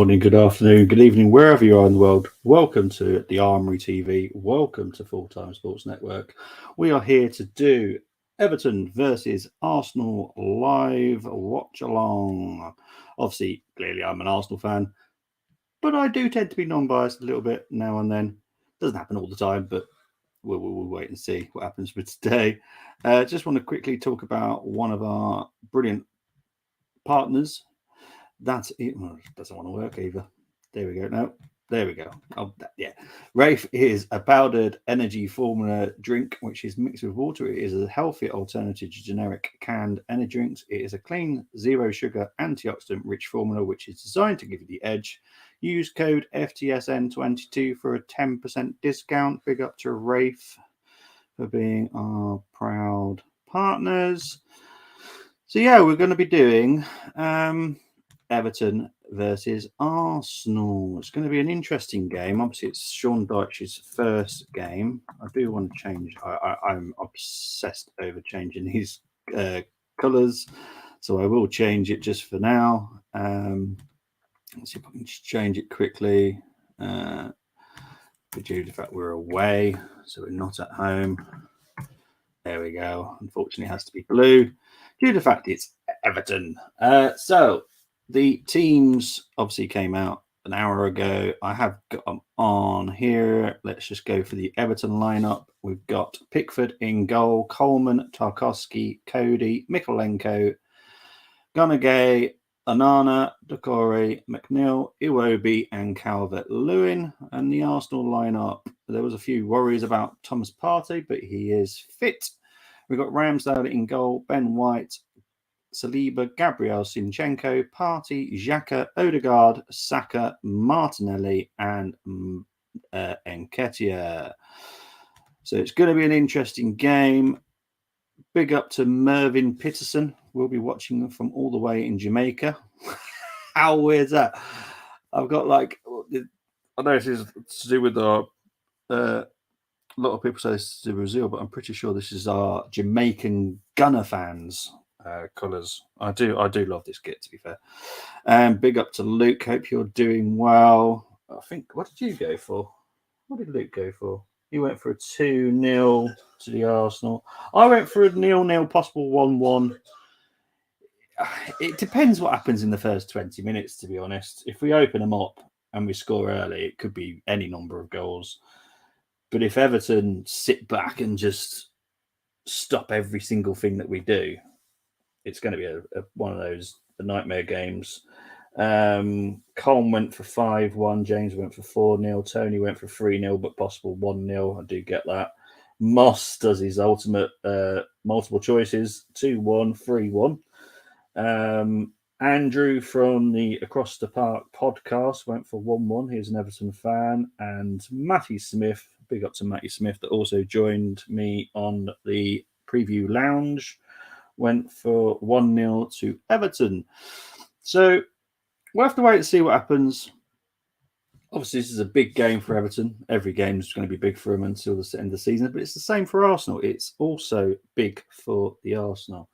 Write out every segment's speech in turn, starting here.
morning, good afternoon, good evening, wherever you are in the world. Welcome to the Armory TV. Welcome to Full Time Sports Network. We are here to do Everton versus Arsenal live watch along. Obviously, clearly, I'm an Arsenal fan, but I do tend to be non-biased a little bit now and then. Doesn't happen all the time, but we'll wait and see what happens for today. Just want to quickly talk about one of our brilliant partners. That's it. Well, it doesn't want to work either. There we go. No, there we go. Oh, yeah. Rafe is a powdered energy formula drink, which is mixed with water. It is a healthy alternative to generic canned energy drinks. It is a clean, zero sugar, antioxidant rich formula, which is designed to give you the edge. Use code FTSN22 for a 10% discount. Big up to Rafe for being our proud partners. So, yeah, we're going to be doing Everton versus Arsenal. It's going to be an interesting game. Obviously, it's Sean Dyche's first game. I do want to change. I'm obsessed over changing his colours, so I will change it just for now. Let's see if I can just change it quickly. Due to the fact we're away, so we're not at home. There we go. Unfortunately, it has to be blue due to the fact it's Everton. So the teams obviously came out an hour ago. I have got them on here. Let's just go for the Everton lineup. We've got Pickford in goal, Coleman, Tarkowski, Cody, Mikolenko, Gunagay, Anana, Doucouré, McNeil, Iwobi, and Calvert-Lewin. And the Arsenal lineup, there was a few worries about Thomas Partey, but he is fit. We've got Ramsdale in goal, Ben White, Saliba, Gabriel Sinchenko, Partey, Xhaka, Odegaard, Saka, Martinelli, and Nketiah. So it's going to be an interesting game. Big up to Mervyn Peterson. We'll be watching them from all the way in Jamaica. How weird is that? I've got I know this is to do with our. A lot of people say this is to Brazil, but I'm pretty sure this is our Jamaican Gunner fans. Colours. I do love this kit, to be fair. And big up to Luke. Hope you're doing well. I think, what did you go for? What did Luke go for? He went for a 2-0 to the Arsenal. I went for a 0-0, possible 1-1. It depends what happens in the first 20 minutes, to be honest. If we open them up and we score early, it could be any number of goals. But if Everton sit back and just stop every single thing that we do, it's going to be one of those nightmare games. Colm went for 5-1. James went for 4-0. Tony went for 3-0, but possible 1-0. I do get that. Moss does his ultimate multiple choices, 2-1, 3-1. Andrew from the Across the Park podcast went for 1-1. He's an Everton fan. And Matty Smith, big up to Matty Smith, that also joined me on the preview lounge, went for 1-0 to Everton. So we'll have to wait and see what happens. Obviously, this is a big game for Everton. Every game is going to be big for them until the end of the season, but it's the same for Arsenal. It's also big for the Arsenal.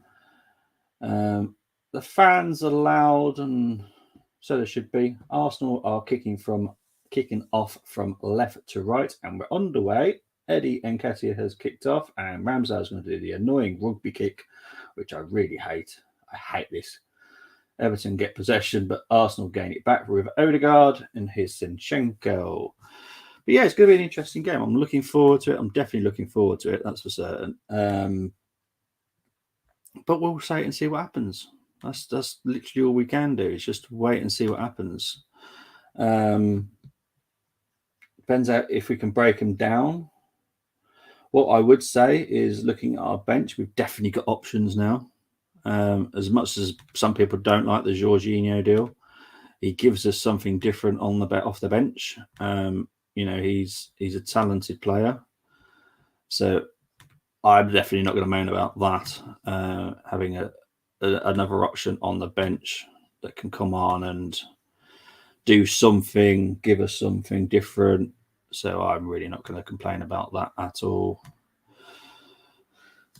The fans are loud, and so they should be. Arsenal are kicking off from left to right, and we're underway. Eddie Nketiah has kicked off, and Ramsdale is going to do the annoying rugby kick, which I really hate. I hate this. Everton get possession, but Arsenal gain it back with Odegaard and his Sinchenko. But yeah, it's going to be an interesting game. I'm looking forward to it. I'm definitely looking forward to it. That's for certain. But we'll say it and see what happens. That's literally all we can do. Is just wait and see what happens. Depends out if we can break them down. What I would say is, looking at our bench, we've definitely got options now. As much as some people don't like the Jorginho deal, he gives us something different on off the bench. He's a talented player, so I'm definitely not going to moan about that. Having another option on the bench that can come on and do something, give us something different. So I'm really not going to complain about that at all.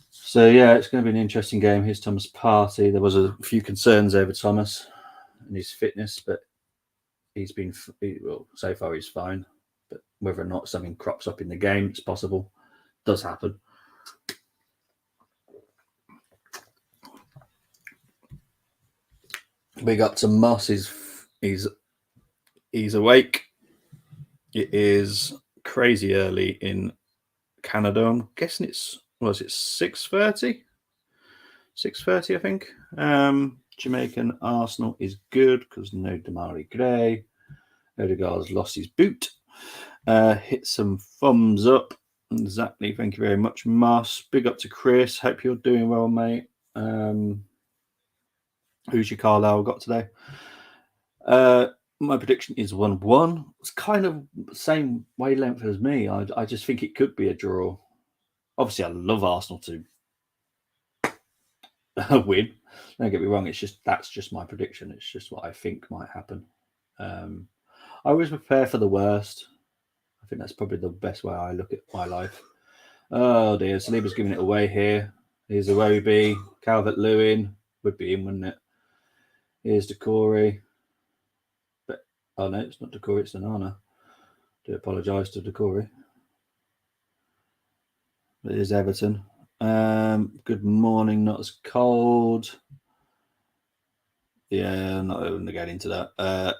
So, yeah, it's going to be an interesting game. Here's Thomas Partey. There was a few concerns over Thomas and his fitness, but well, so far he's fine, but whether or not something crops up in the game, it's possible. Does happen. Big up to Moss. He's awake. It is crazy early in Canada. I'm guessing it 6:30? 6:30, I think. Jamaican Arsenal is good because no Damari Gray. Odegaard's lost his boot. Hit some thumbs up. Exactly. Thank you very much, Moss. Big up to Chris. Hope you're doing well, mate. Who's your Carlisle got today? My prediction is 1-1. It's kind of the same wavelength as me. I just think it could be a draw. Obviously, I love Arsenal to win. Don't get me wrong. That's just my prediction. It's just what I think might happen. I always prepare for the worst. I think that's probably the best way I look at my life. Oh dear, Saliba's giving it away here. Here's Iwobi, Calvert-Lewin. Would be in, wouldn't it? Here's Decore. But oh no, it's not Decore, it's Nana. Do apologise to Decore. But here's Everton. Good morning, not as cold. Yeah, I'm not going to get into that.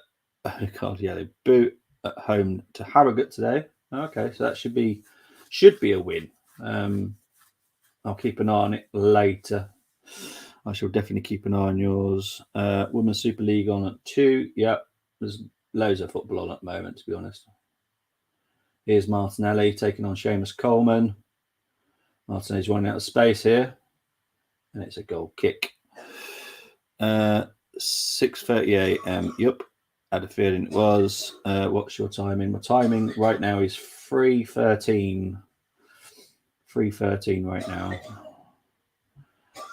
God, yeah, they boot at home to Harrogate today. Okay, so that should be a win. I'll keep an eye on it later. I shall definitely keep an eye on yours. Women's Super League on at 2. Yep, there's loads of football on at the moment, to be honest. Here's Martinelli taking on Seamus Coleman. Martinelli's running out of space here, and it's a goal kick. 6:30 a.m. Yep, had a feeling it was. What's your timing? My timing right now is 3:13. 3:13 right now.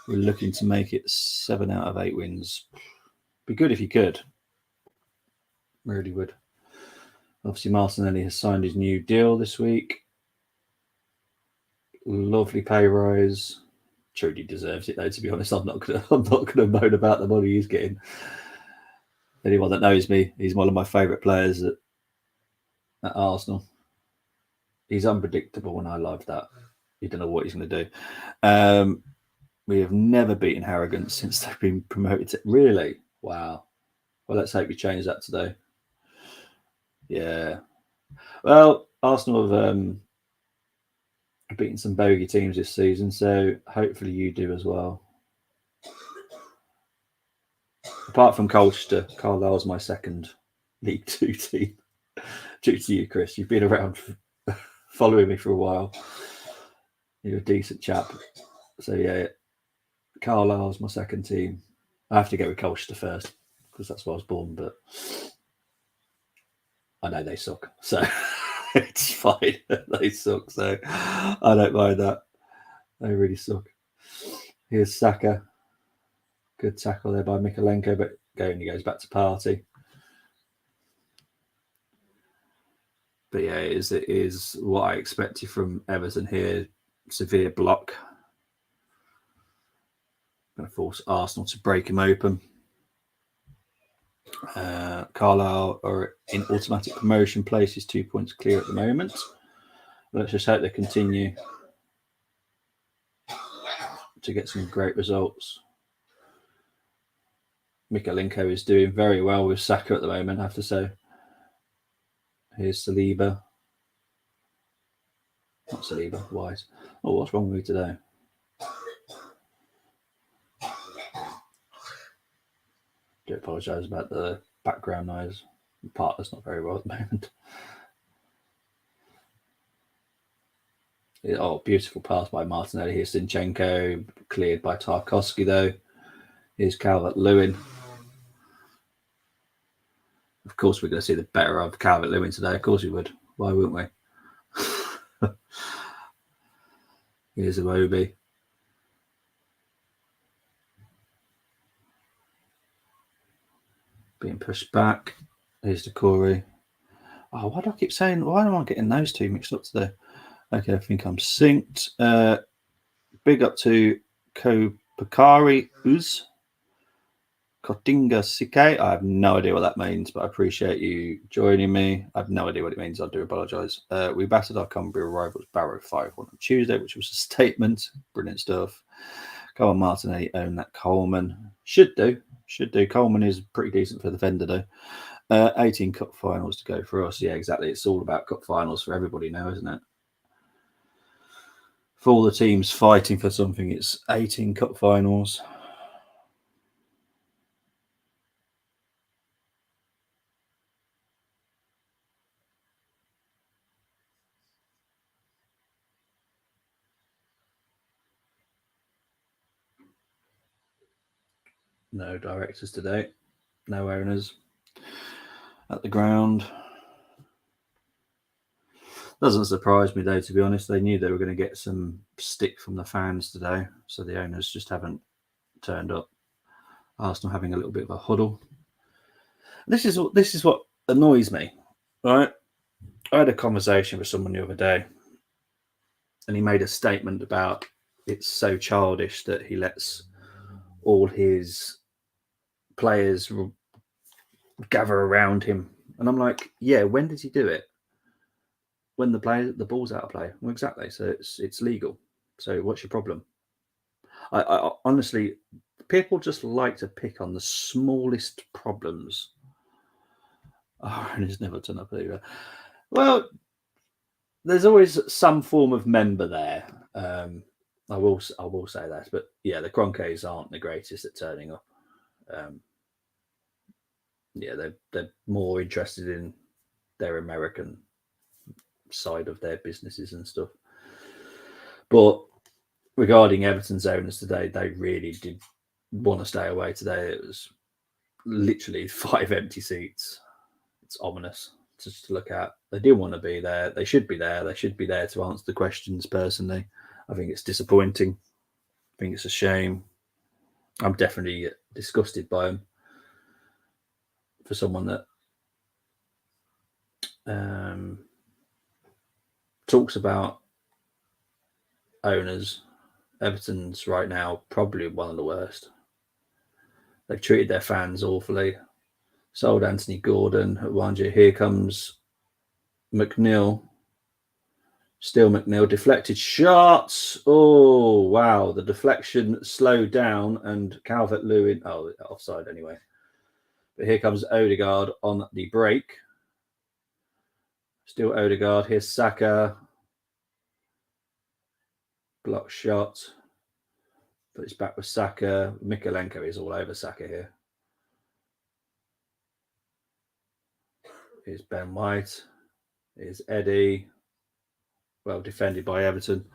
We're looking to make it 7 out of 8 wins. Be good if you could. Really would. Obviously, Martinelli has signed his new deal this week. Lovely pay rise. Truly deserves it, though. To be honest, I'm not gonna moan about the money he's getting. Anyone that knows me, he's one of my favourite players at Arsenal. He's unpredictable, and I love that. You don't know what he's going to do. We have never beaten Harrogate since they've been promoted to... Really? Wow. Well, let's hope you change that today. Yeah. Well, Arsenal have beaten some bogey teams this season, so hopefully you do as well. Apart from Colchester, Carlisle's my second League 2 team. Due to you, Chris. You've been around following me for a while. You're a decent chap. So, yeah, Carlisle's my second team. I have to go with Colchester first because that's where I was born, but I know they suck. So it's fine. They suck. So I don't mind that. They really suck. Here's Saka. Good tackle there by Mikalenko, but only goes back to Party. But yeah, it is what I expected from Everton here. Severe block. Going to force Arsenal to break him open. Carlisle are in automatic promotion place, is 2 points clear at the moment. Let's just hope they continue to get some great results. Mikalenko is doing very well with Saka at the moment, I have to say. Here's Saliba. Not Saliba, Wise. Oh, what's wrong with me today? Do apologise about the background noise. The partner's not very well at the moment. Oh, beautiful pass by Martinelli. Here's Zinchenko, cleared by Tarkowski, though. Here's Calvert-Lewin. Of course, we're going to see the better of Calvert-Lewin today. Of course we would. Why wouldn't we? Here's Iwobi. Being pushed back. Here's Decore. Oh, why do I keep saying... Why am I getting those two mixed up today? Okay, I think I'm synced. Big up to Kopakari Uz. Kotinga Sike. I have no idea what that means, but I appreciate you joining me. I have no idea what it means. I do apologise. We battered our Cumbria rivals Barrow 5-1 on Tuesday, which was a statement. Brilliant stuff. Come on, Martinelli, own that. Coleman. Should do. Coleman is pretty decent for the defender, though. 18 cup finals to go for us. Yeah, exactly. It's all about cup finals for everybody now, isn't it? For all the teams fighting for something, it's 18 cup finals. No directors today. No owners at the ground. Doesn't surprise me, though, to be honest. They knew they were going to get some stick from the fans today, so the owners just haven't turned up. Arsenal having a little bit of a huddle. This is what annoys me, right? I had a conversation with someone the other day, and he made a statement about it's so childish that he lets all his players gather around him. And I'm like, yeah, when did he do it? When the ball's out of play. Well, exactly. So it's legal. So what's your problem? I honestly, people just like to pick on the smallest problems. Oh, and he's never turned up either. Well, there's always some form of member there. I will say that. But yeah, the Kroenkes aren't the greatest at turning up. Yeah, they're more interested in their American side of their businesses and stuff. But regarding Everton's owners today, they really did want to stay away today. It was literally 5 empty seats. It's ominous just to look at. They didn't want to be there. They should be there. They should be there to answer the questions personally. I think it's disappointing. I think it's a shame. I'm definitely disgusted by them. For someone that talks about owners, Everton's right now probably one of the worst. They've treated their fans awfully. Sold Anthony Gordon at Wanja. Here comes McNeil. Still McNeil. Deflected shots. Oh, wow. The deflection slowed down and Calvert-Lewin. Oh, offside anyway. But here comes Odegaard on the break. Still Odegaard. Here's Saka. Block shot. But it's back with Saka. Mikalenko is all over Saka here. Here's Ben White. Here's Eddie. Well defended by Everton.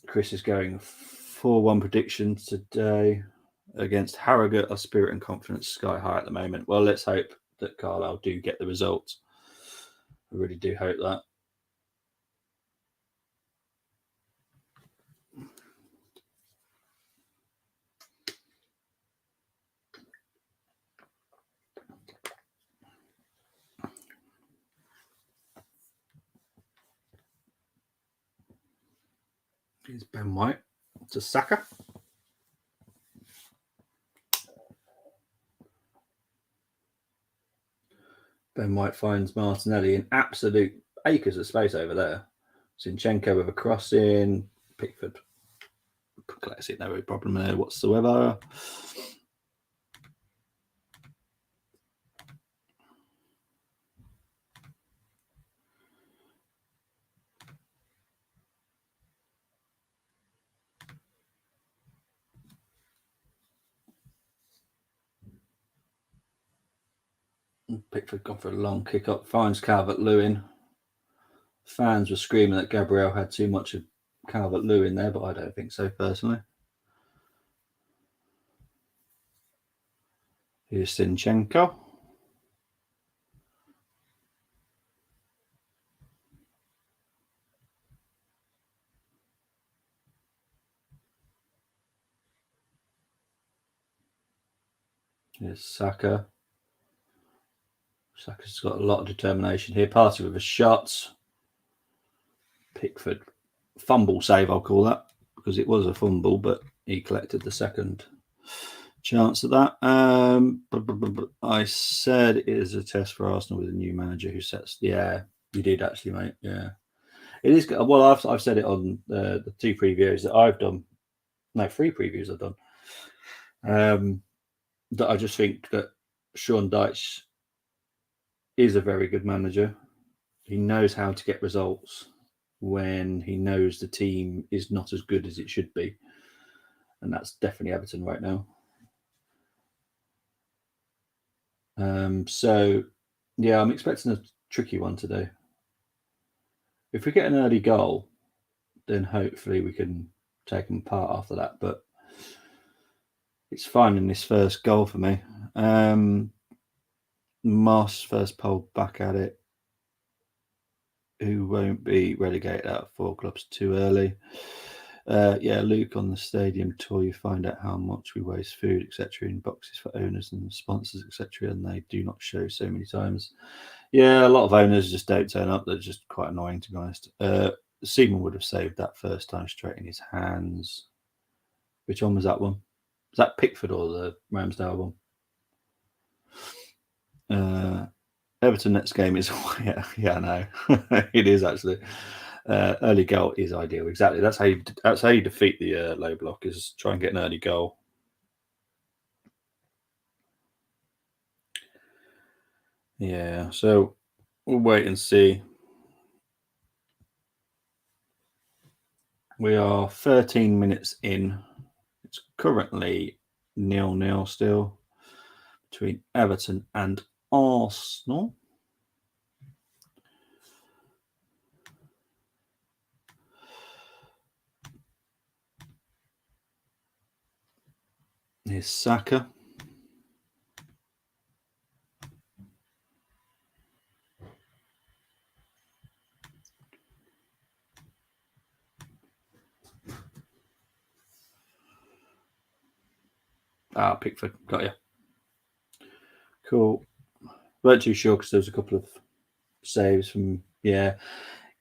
Chris is going 4-1 predictions today against Harrogate. Our spirit and confidence sky high at the moment. Well, let's hope that Carlisle do get the results. I really do hope that. Here's Ben White to Saka. Ben White finds Martinelli in absolute acres of space over there. Zinchenko with a cross in. Pickford collects it, no problem there whatsoever. Pickford gone for a long kick up, finds Calvert-Lewin. Fans were screaming that Gabriel had too much of Calvert-Lewin there, but I don't think so personally. Here's Zinchenko. Here's Saka. Saka's got a lot of determination here. Party with a shot. Pickford. Fumble save, I'll call that, because it was a fumble, but he collected the second. chance at that. I said it is a test for Arsenal with a new manager who sets. Yeah, you did actually, mate. Yeah, it is. Well, I've said it on the 2 previews that I've done. No, 3 previews I've done. That I just think that Sean Dyche is a very good manager. He knows how to get results when he knows the team is not as good as it should be, and that's definitely Everton right now. So, yeah, I'm expecting a tricky one today. If we get an early goal, then hopefully we can take them apart after that. But it's finding this first goal for me. Moss first pole back at it. Who won't be relegated out of 4 clubs too early. Yeah, Luke on the stadium tour, you find out how much we waste food, etc., in boxes for owners and sponsors, etc., and they do not show so many times. Yeah, a lot of owners just don't turn up. They're just quite annoying, to be honest. Seaman would have saved that first time straight in his hands. Which one was that one? Was that Pickford or the Ramsdale one? Everton next game is yeah, I know it is actually. Early goal is ideal. Exactly. That's how you defeat the low block, is try and get an early goal. Yeah. So we'll wait and see. We are 13 minutes in. It's currently 0-0 still between Everton and Arsenal. Here's Saka. Pickford. Got you. Cool. Weren't too sure because there was a couple of saves from, yeah.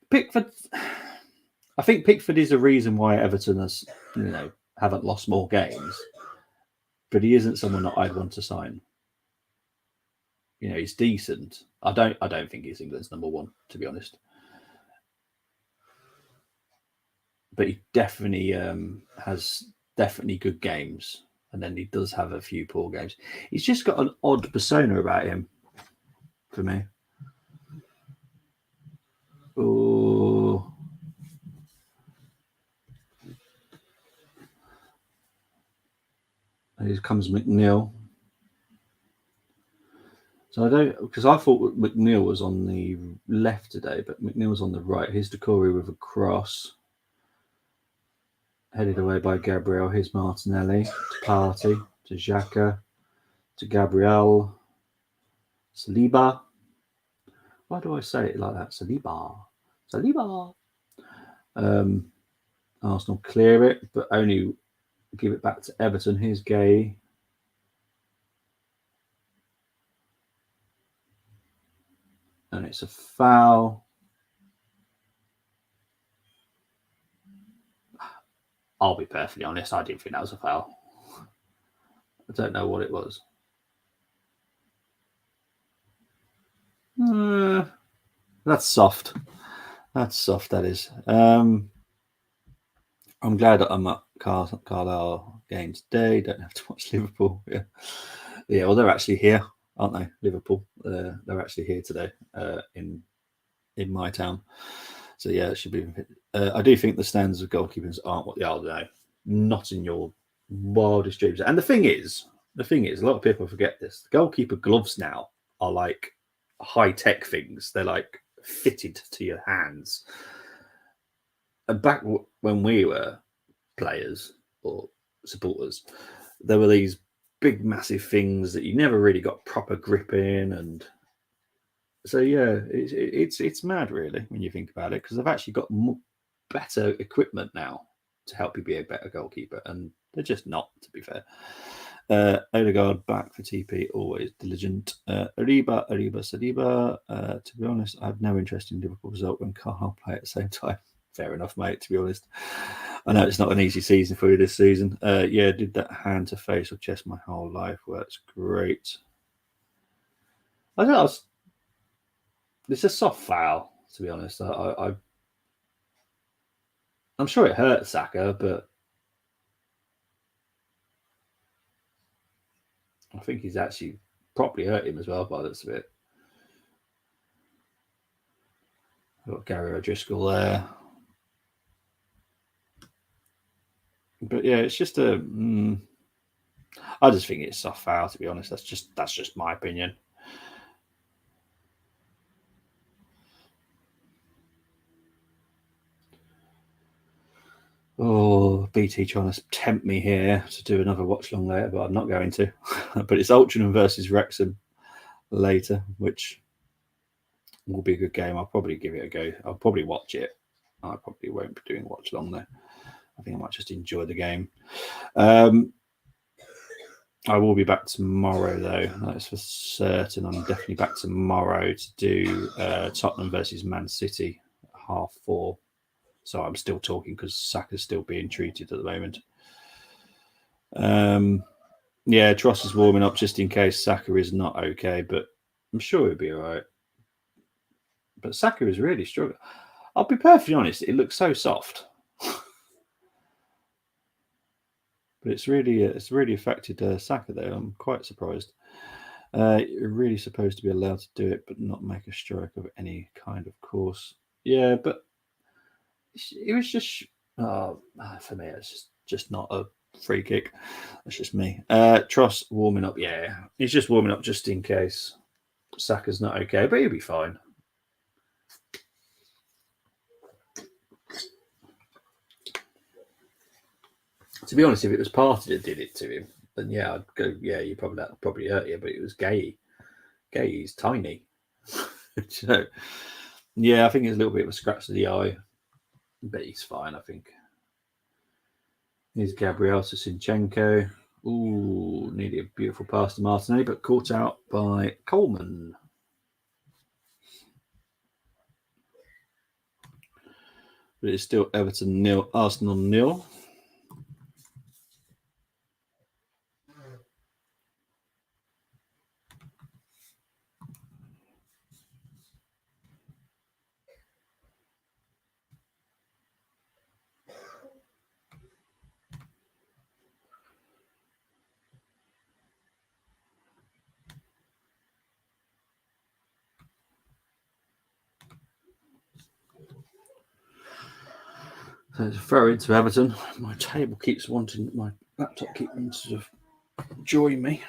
Pickford. I think Pickford is a reason why Everton has, haven't lost more games, but he isn't someone that I'd want to sign. He's decent. I don't think he's England's number 1, to be honest. But he definitely has good games, and then he does have a few poor games. He's just got an odd persona about him, for me. Oh, here comes McNeil. So I thought McNeil was on the left today, but McNeil was on the right. Here's Decore with a cross. Headed away by Gabriel. Here's Martinelli to Partey, to Xhaka, to Gabriel. Saliba. Why do I say it like that? Saliba. Arsenal clear it, but only give it back to Everton. Here's Gay. And it's a foul. I'll be perfectly honest, I didn't think that was a foul. I don't know what it was. That's soft. That is. I'm glad that I'm at Carlisle game today. Don't have to watch Liverpool. Yeah. Well, they're actually here, aren't they? Liverpool. They're actually here today in my town. So yeah, it should be. I do think the standards of goalkeepers aren't what they are today. Not in your wildest dreams. And the thing is, a lot of people forget this. The goalkeeper gloves now are like high tech things. They're like fitted to your hands. And back when we were players or supporters, there were these big, massive things that you never really got proper grip in, and so yeah, it's mad really when you think about it, because they've actually got better equipment now to help you be a better goalkeeper, and they're just not, to be fair. Odegaard back for TP, always diligent. Saliba. To be honest, I have no interest in Liverpool result when Carlisle play at the same time. Fair enough, mate, to be honest. I know it's not an easy season for you this season. Yeah, did that hand to face or chest my whole life. Works great. I don't know. It's a soft foul, to be honest. I'm sure it hurt Saka, but I think he's actually properly hurt him as well by the looks of it. Got Gary O'Driscoll there. But yeah, it's just a. I just think it's soft foul, to be honest. That's just my opinion. Oh, BT trying to tempt me here to do another watch long later, but I'm not going to. But it's Altrincham versus Wrexham later, which will be a good game. I'll probably give it a go. I'll probably watch it. I probably won't be doing watch long there. I think I might just enjoy the game. I will be back tomorrow, though. That's for certain. I'm definitely back tomorrow to do Tottenham versus Man City at 4:30. So I'm still talking because Saka's still being treated at the moment. Yeah, Tross is warming up just in case Saka is not okay, but I'm sure he'll be all right. But Saka is really struggling. I'll be perfectly honest, it looks so soft. But it's really affected Saka there. I'm quite surprised. You're really supposed to be allowed to do it, but not make a strike of any kind of course. Yeah, but it was just for me. It's just not a free kick. That's just me. Tross warming up. Yeah, he's just warming up just in case Saka's not okay, but he'll be fine. To be honest, if it was Partey that did it to him, then yeah, I'd go. Yeah, you probably hurt you, but it was Gay. Gay's tiny. So, yeah, I think it's a little bit of a scratch to the eye, but he's fine. I think. Here's Gabriel Sinchenko. Ooh, nearly a beautiful pass to Martinelli, but caught out by Coleman. But it's still Everton 0, Arsenal 0. So it's a throw into Everton. My laptop keeps wanting to sort of join me.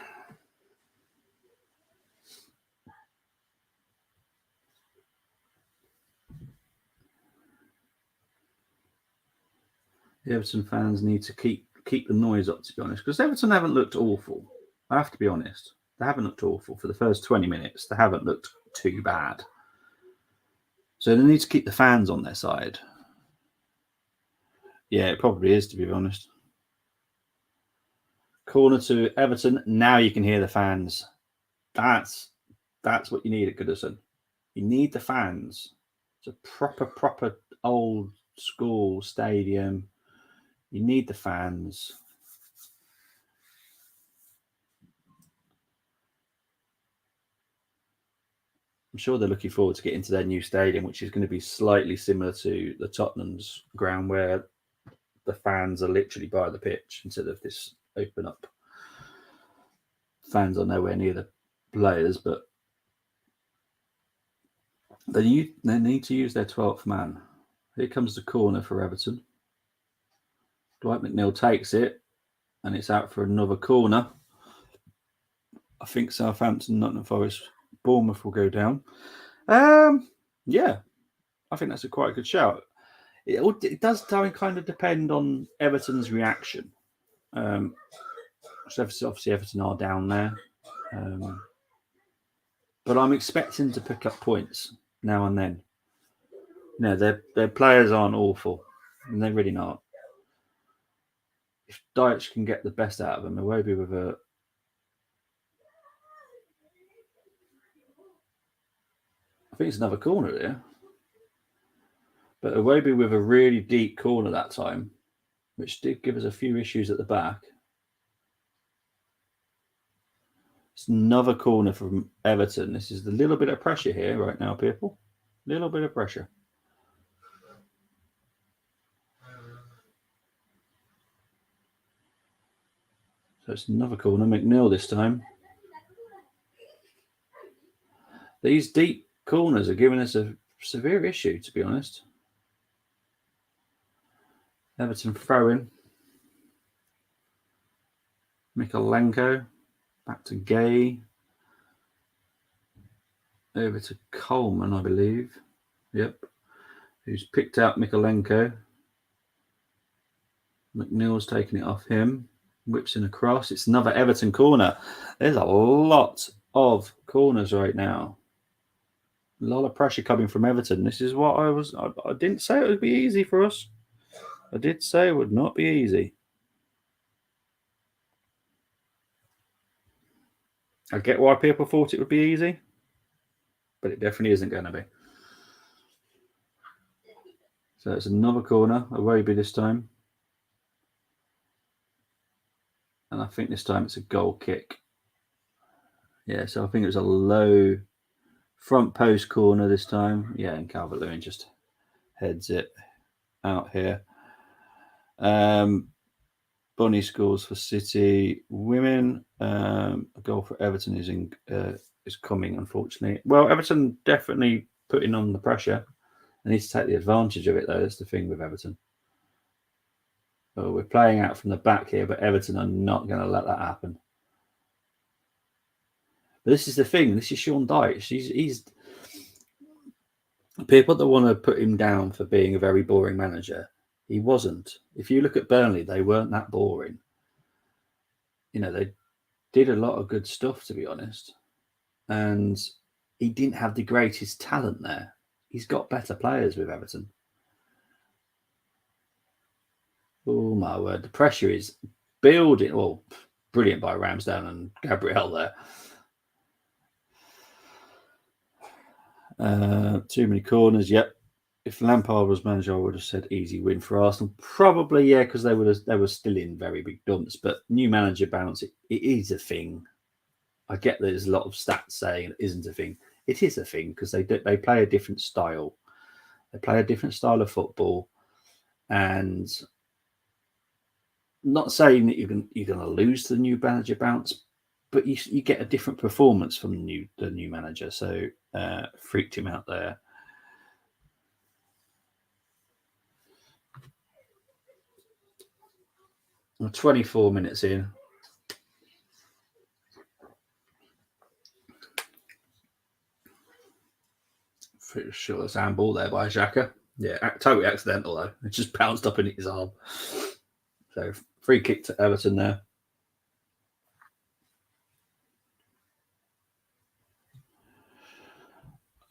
The Everton fans need to keep the noise up, to be honest, because Everton haven't looked awful. I have to be honest. They haven't looked awful for the first 20 minutes. They haven't looked too bad. So they need to keep the fans on their side. Yeah, it probably is, to be honest. Corner to Everton. Now you can hear the fans. That's what you need at Goodison. You need the fans. It's a proper old school stadium. You need the fans. I'm sure they're looking forward to getting to their new stadium, which is going to be slightly similar to the Tottenham's ground, where the fans are literally by the pitch instead of this open up. Fans are nowhere near the players, but they need to use their 12th man. Here comes the corner for Everton. Dwight McNeil takes it, and it's out for another corner. I think Southampton, Nottingham Forest, Bournemouth will go down. Yeah, I think that's a quite good shout. It does kind of depend on Everton's reaction. Obviously, Everton are down there. But I'm expecting to pick up points now and then. No, their players aren't awful, and they're really not. If Dyche can get the best out of them, Iwobi with a I think it's another corner here. But Iwobi with a really deep corner that time. which did give us a few issues at the back. It's another corner from Everton. This is a little bit of pressure here right now, people. Little bit of pressure. So it's another corner. McNeil this time. These deep corners are giving us a severe issue, to be honest. Everton throwing. Mikalenko. Back to Gay. Over to Coleman, I believe. Yep. Who's picked out Mikalenko. McNeil's taking it off him. Whips in across. It's another Everton corner. There's a lot of corners right now. A lot of pressure coming from Everton. This is what I didn't say it would be easy for us. I did say it would not be easy. I get why people thought it would be easy, but it definitely isn't going to be. So it's another corner, a Iwobi this time. And I think this time it's a goal kick. Yeah, so I think it was a low front post corner this time. Yeah, and Calvert-Lewin just heads it out here. Bonnie scores for City women. A goal for Everton is coming, unfortunately. Well, Everton definitely putting on the pressure. They need to take the advantage of it, though. That's the thing with Everton. So we're playing out from the back here, but Everton are not going to let that happen. But this is the thing. This is Sean Dyche. He's people that want to put him down for being a very boring manager. He wasn't. If you look at Burnley, they weren't that boring. You know, they did a lot of good stuff, to be honest. And he didn't have the greatest talent there. He's got better players with Everton. Oh, my word. The pressure is building. Well, brilliant by Ramsdale and Gabriel there. Too many corners. Yep. If Lampard was manager, I would have said easy win for Arsenal. Probably, yeah, because they were still in very big dumps. But new manager bounce, it is a thing. I get there's a lot of stats saying it isn't a thing. It is a thing because they play a different style. They play a different style of football, and not saying that you're going to lose to the new manager bounce, but you get a different performance from the new manager. So freaked him out there. We're 24 minutes in. Pretty sure it's handball there by Xhaka. Yeah, totally accidental though. It just bounced up in his arm. So free kick to Everton there.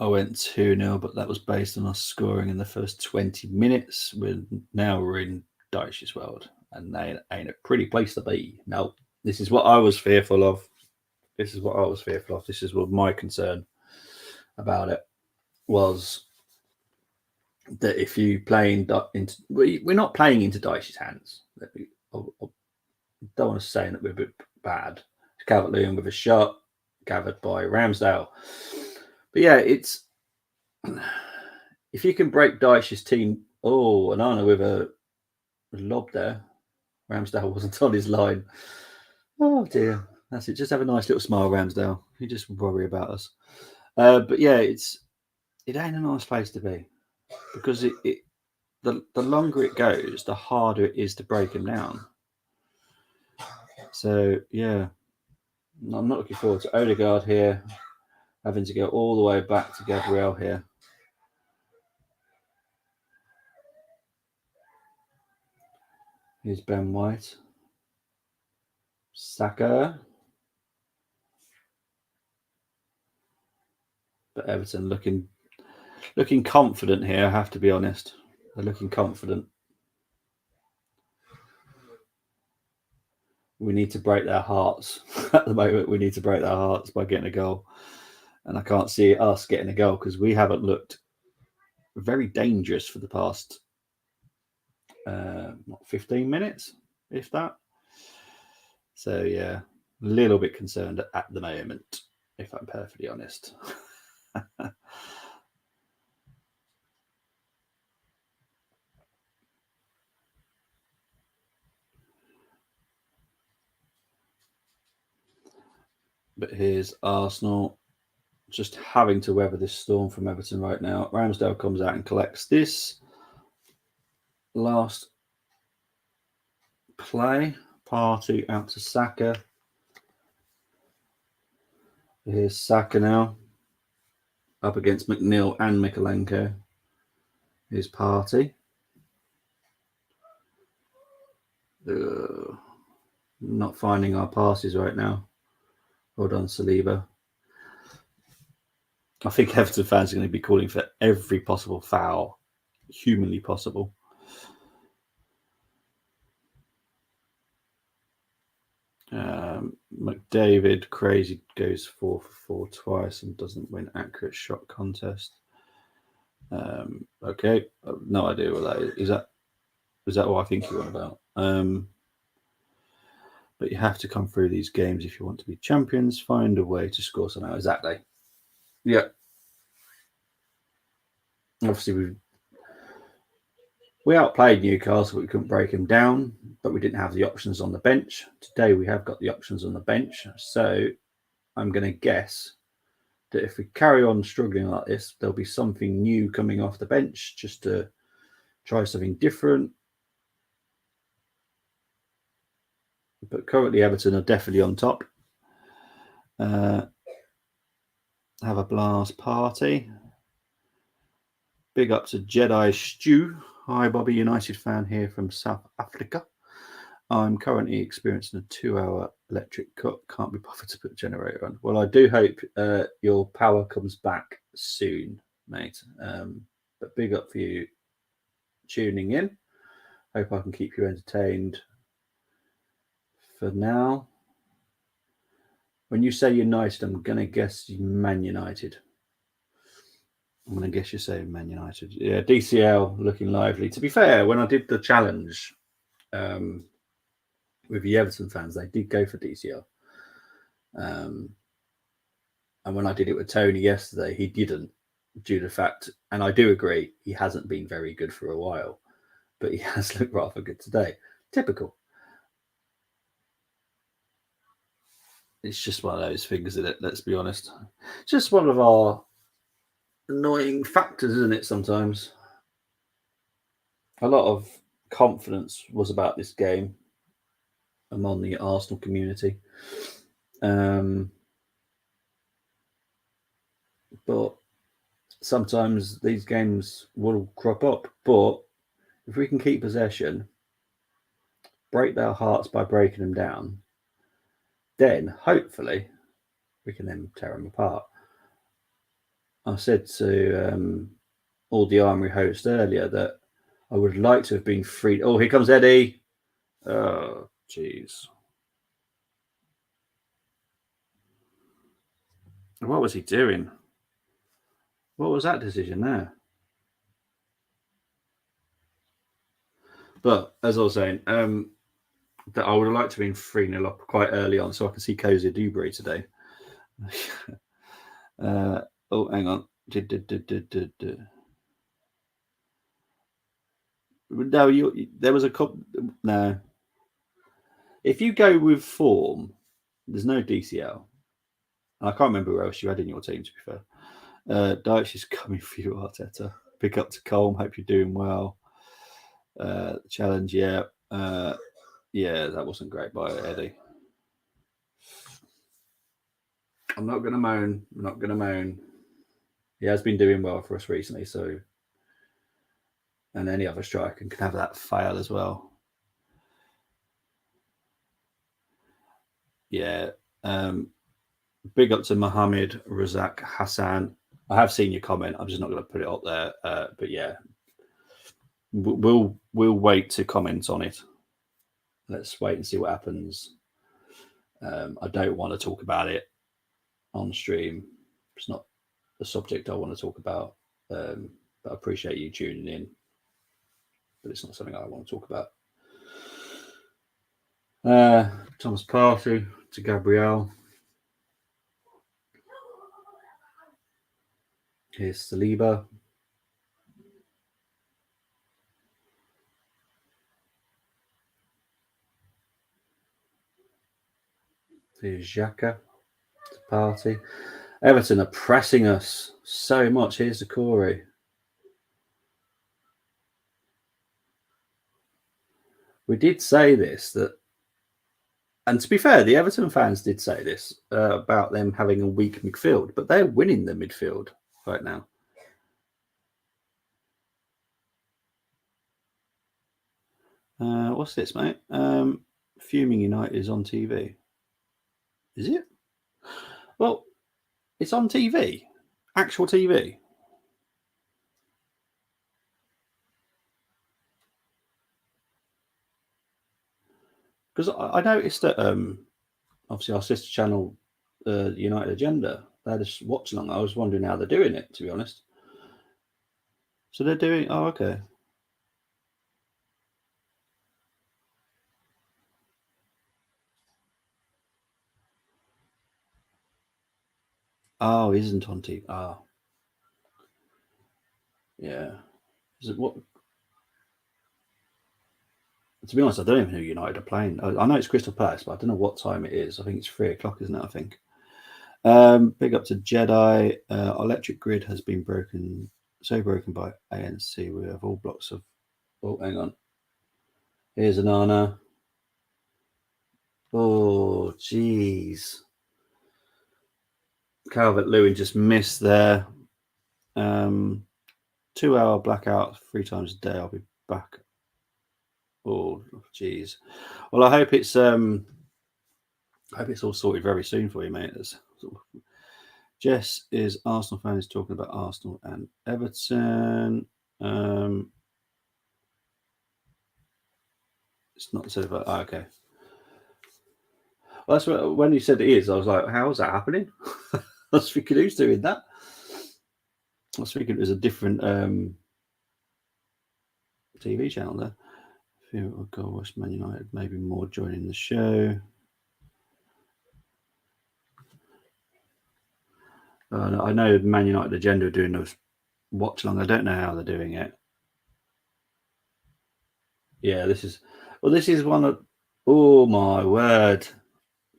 I went 2-0, but that was based on us scoring in the first 20 minutes. We're in Dyche's world, and they ain't a pretty place to be. No, this is what I was fearful of. This is what my concern about it was, that if you we're not playing into Dyche's hands. I don't want to say that we're a bit bad. Calvert-Lewin with a shot, gathered by Ramsdale. But yeah, it's if you can break Dyche's team. Oh, Anana with a lob there. Ramsdale wasn't on his line. Oh dear, that's it. Just have a nice little smile, Ramsdale. You just worry about us. But yeah, it ain't a nice place to be, because the longer it goes, the harder it is to break him down. So yeah, I'm not looking forward to Odegaard here, having to go all the way back to Gabriel here. Here's Ben White. Saka. But Everton looking confident here, I have to be honest. They're looking confident. We need to break their hearts. At the moment, we need to break their hearts by getting a goal. And I can't see us getting a goal because we haven't looked very dangerous for the past not 15 minutes, if that. So yeah, a little bit concerned at the moment, if I'm perfectly honest. But here's Arsenal just having to weather this storm from Everton right now. Ramsdale comes out and collects this last play. Partey out to Saka. Here's Saka now up against McNeil and Mikalenko. Here's Partey. Not finding our passes right now. Hold on, Saliba. I think Everton fans are going to be calling for every possible foul humanly possible. McDavid, crazy, goes 4 for 4 twice and doesn't win accurate shot contest. Okay, no idea what that is. Is that what I think you're on about? But you have to come through these games if you want to be champions. Find a way to score somehow. Exactly. Yeah. Obviously, we outplayed Newcastle. We couldn't break them down, but we didn't have the options on the bench. Today, we have got the options on the bench. So I'm going to guess that if we carry on struggling like this, there'll be something new coming off the bench just to try something different. But currently, Everton are definitely on top. Have a blast party. Big up to Jedi Stew. Hi, Bobby, United fan here from South Africa. I'm currently experiencing a 2-hour electric cut. Can't be bothered to put the generator on. Well, I do hope your power comes back soon, mate. But big up for you tuning in. Hope I can keep you entertained for now. When you say United, I'm going to guess Man United. I'm going to guess you're saying Man United. Yeah, DCL looking lively. To be fair, when I did the challenge with the Everton fans, they did go for DCL. And when I did it with Tony yesterday, he didn't, due to the fact, and I do agree, he hasn't been very good for a while, but he has looked rather good today. Typical. It's just one of those things, isn't it? Let's be honest. It's just one of our annoying factors, isn't it, sometimes? A lot of confidence was about this game among the Arsenal community. But sometimes these games will crop up. But if we can keep possession, break their hearts by breaking them down, then hopefully we can then tear them apart. I said to all the Armory hosts earlier that I would like to have been free. Oh, here comes Eddie. Oh, jeez. What was he doing? What was that decision there? But as I was saying, that I would have liked to have been 3-0 up quite early on so I can see Cozy Dewberry today. Oh, hang on. No, there was a couple. No. If you go with form, there's no DCL. And I can't remember who else you had in your team, to be fair. Dyche is coming for you, Arteta. Pick up to Colm. Hope you're doing well. Challenge, yeah. Yeah, that wasn't great by Eddie. I'm not going to moan. He has been doing well for us recently, so. And any other striker can have that fail as well. Yeah. Big up to Mohammed Razak Hassan. I have seen your comment. I'm just not going to put it up there. But yeah, we'll wait to comment on it. Let's wait and see what happens. I don't want to talk about it on stream. It's not the subject I want to talk about. But I appreciate you tuning in. but it's not something I want to talk about. Thomas Partey to Gabriel. Here's Saliba. Here's Xhaka to Partey. Everton are pressing us so much. Here's Decore. We did say this, and to be fair, the Everton fans did say this about them having a weak midfield, but they're winning the midfield right now. What's this, mate? Fuming United is on TV. Is it? Well, it's on TV. Actual TV. Because I noticed that obviously our sister channel, United Agenda, they had a watch along. I was wondering how they're doing it, to be honest. So they're doing. Oh, okay. Oh, isn't on TV. Oh, yeah. Is it what? To be honest, I don't even know who United are playing. I know it's Crystal Palace, but I don't know what time it is. I think it's 3:00, isn't it? I think. Big up to Jedi. Electric grid has been broken by ANC. We have all blocks of. Oh, hang on. Here's Anana. Oh, jeez. Calvert-Lewin just missed there. 2-hour blackout 3 times a day. I'll be back. Oh, jeez. Well, I hope it's all sorted very soon for you, mate. Jess is Arsenal fans talking about Arsenal and Everton. It's not said about. Oh, okay. Well, that's when you said it is. I was like, how is that happening? I was thinking, who's doing that? I was thinking it was a different TV channel there. If you will go watch Man United, maybe more joining the show. I know Man United Agenda are doing those watch along. I don't know how they're doing it. Yeah, this is one of. Oh my word!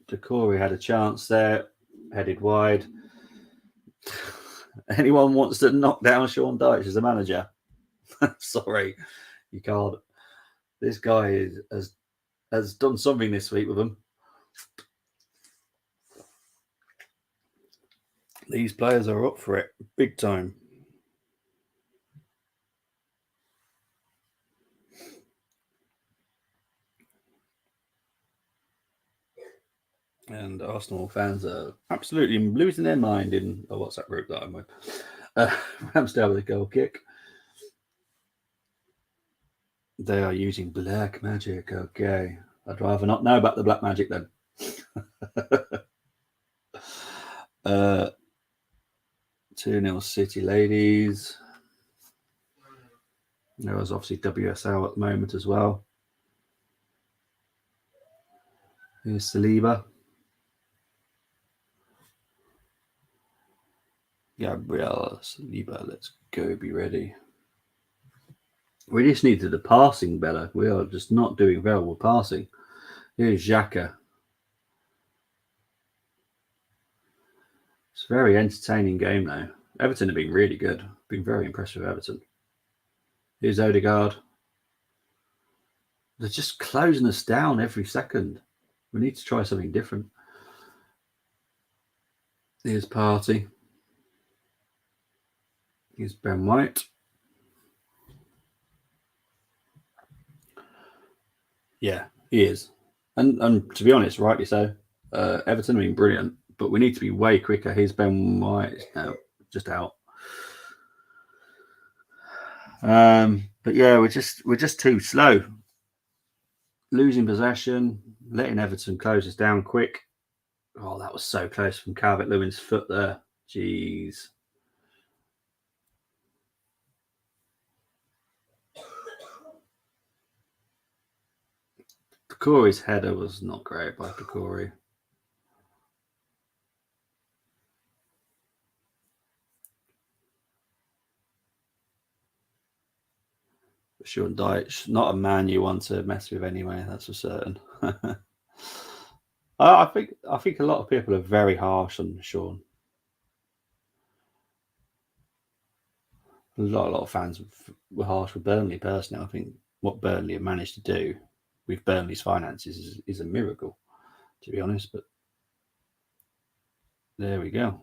Decore had a chance there, headed wide. Anyone wants to knock down Sean Dyche as a manager? Sorry, you can't. This guy has done something this week with them. These players are up for it big time. And Arsenal fans are absolutely losing their mind in a WhatsApp group that I'm with. Ramsdale with a goal kick. They are using black magic. Okay. I'd rather not know about the black magic then. 2-0 City ladies. There was obviously WSL at the moment as well. Here's Saliba. Gabriel Saliba, let's go, be ready. We just needed the passing better. We are just not doing well with passing. Here's Xhaka. It's a very entertaining game now. Everton have been really good. Been very impressed with Everton. Here's Odegaard. They're just closing us down every second. We need to try something different. Here's Partey. Here's Ben White. Yeah, he is. And to be honest, rightly so. Everton have been brilliant, but we need to be way quicker. Here's Ben White now, just out. But yeah, we're just too slow. Losing possession, letting Everton close us down quick. Oh, that was so close from Calvert-Lewin's foot there. Jeez. Pecori's header was not great by Pecori. Sean Dyche, not a man you want to mess with anyway. That's for certain. I think a lot of people are very harsh on Sean. A lot of fans were harsh with Burnley. Personally, I think what Burnley have managed to do with Burnley's finances is a miracle, to be honest. But there we go.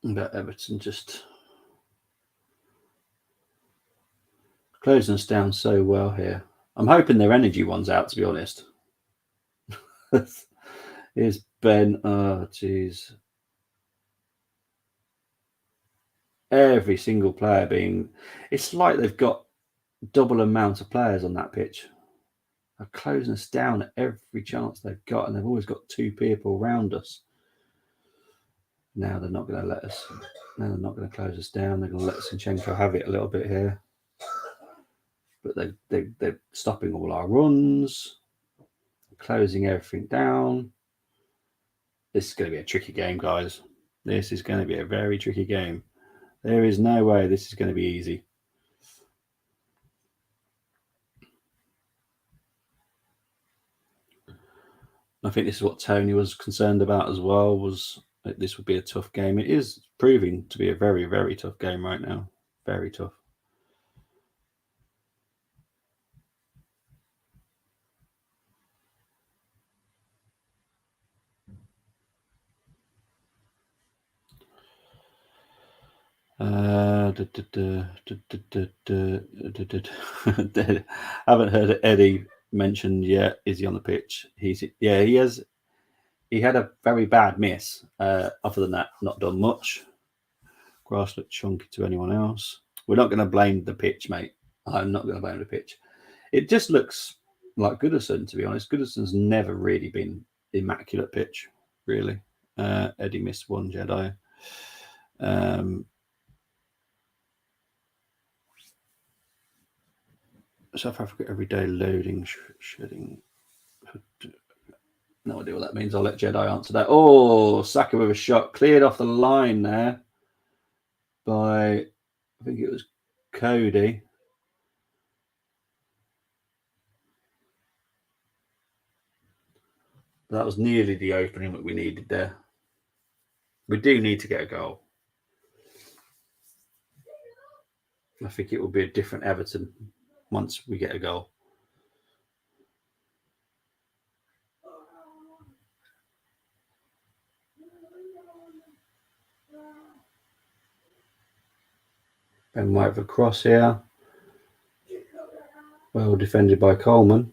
But Everton just closing us down so well here. I'm hoping their energy one's out, to be honest. Here's Ben. Oh, jeez. Every single player being... It's like they've got double amount of players on that pitch. They're closing us down at every chance they've got, and they've always got two people around us. Now they're not going to let us. Now they're not going to close us down. They're going to let Zinchenko have it a little bit here. But they're stopping all our runs, closing everything down. This is going to be a tricky game, guys. This is going to be a very tricky game. There is no way this is going to be easy. I think this is what Tony was concerned about as well, was that this would be a tough game. It is proving to be a very, very tough game right now. Very tough. Haven't heard Eddie mentioned yet. Is he on the pitch? He has. He had a very bad miss. Other than that, not done much. Grass looked chunky to anyone else. We're not going to blame the pitch, mate. I'm not going to blame the pitch. It just looks like Goodison, to be honest. Goodison's never really been immaculate pitch, really. Eddie missed one Jedi. South Africa everyday loading, shedding. No idea what that means. I'll let Jedi answer that. Oh, Saka with a shot cleared off the line there by, I think it was Cody. That was nearly the opening that we needed there. We do need to get a goal. I think it will be a different Everton once we get a goal. Ben White for cross here. Well defended by Coleman.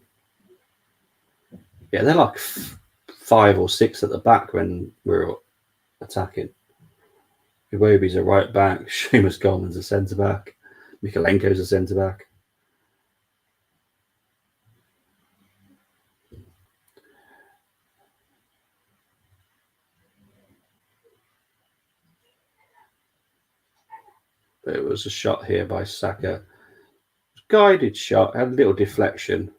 Yeah, they're like 5 or 6 at the back when we're attacking. Iwobi's a right back. Seamus Coleman's a centre back. Mikalenko's a centre back. There was a shot here by Saka. Guided shot, had a little deflection.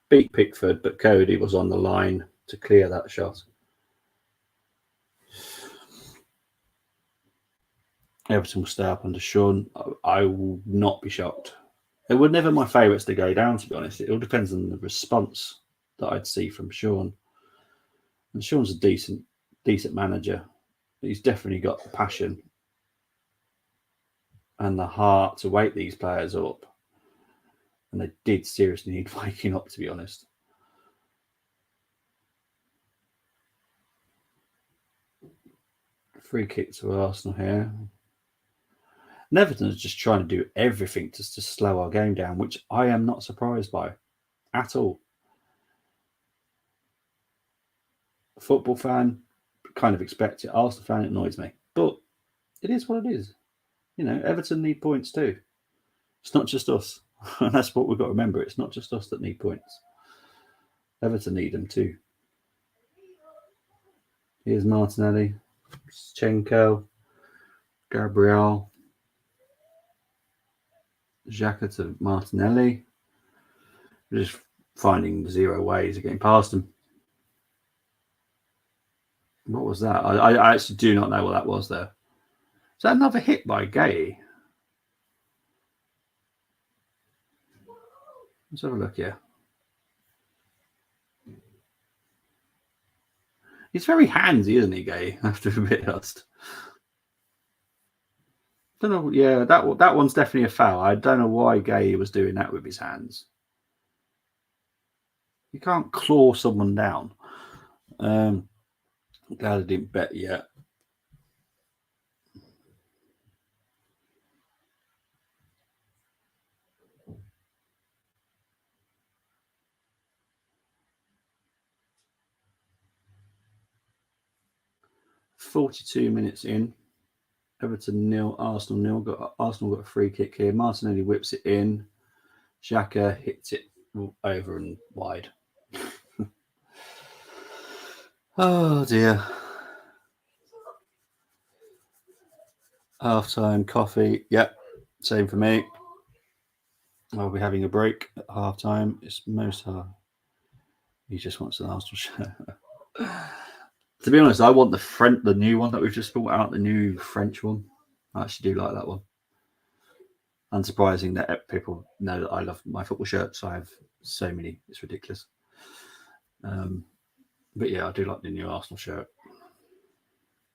Beat Pickford, but Cody was on the line to clear that shot. Everton will stay up under Sean. I will not be shocked. It were never my favourites to go down, to be honest. It all depends on the response that I'd see from Sean. And Sean's a decent manager. He's definitely got the passion and the heart to wake these players up. And they did seriously need waking up, to be honest. Free kick to Arsenal here. Everton is just trying to do everything to slow our game down, which I am not surprised by at all. A football fan, kind of expect it. Arsenal fan, it annoys me. But it is what it is. You know, Everton need points too. It's not just us. And that's what we've got to remember. It's not just us that need points. Everton need them too. Here's Martinelli, Schenko, Gabriel, Xhaka to Martinelli. We're just finding 0 ways of getting past them. What was that? I actually do not know what that was there. Is that another hit by Gay? Let's have a look here. He's very handsy, isn't he, Gay? I have to admit, don't know. Yeah, that one's definitely a foul. I don't know why Gay was doing that with his hands. You can't claw someone down. I'm glad I didn't bet yet. "42 minutes in, Everton 0, Arsenal 0. Arsenal got a free kick here. Martinelli whips it in. Xhaka hits it over and wide. Oh dear. Half-time coffee. Yep, same for me. I'll be having a break at half-time. It's most hard. He just wants an Arsenal shirt. To be honest, I want the new one that we've just brought out, the new French one. I actually do like that one. Unsurprising that people know that I love my football shirts. I have so many. It's ridiculous. But yeah, I do like the new Arsenal shirt.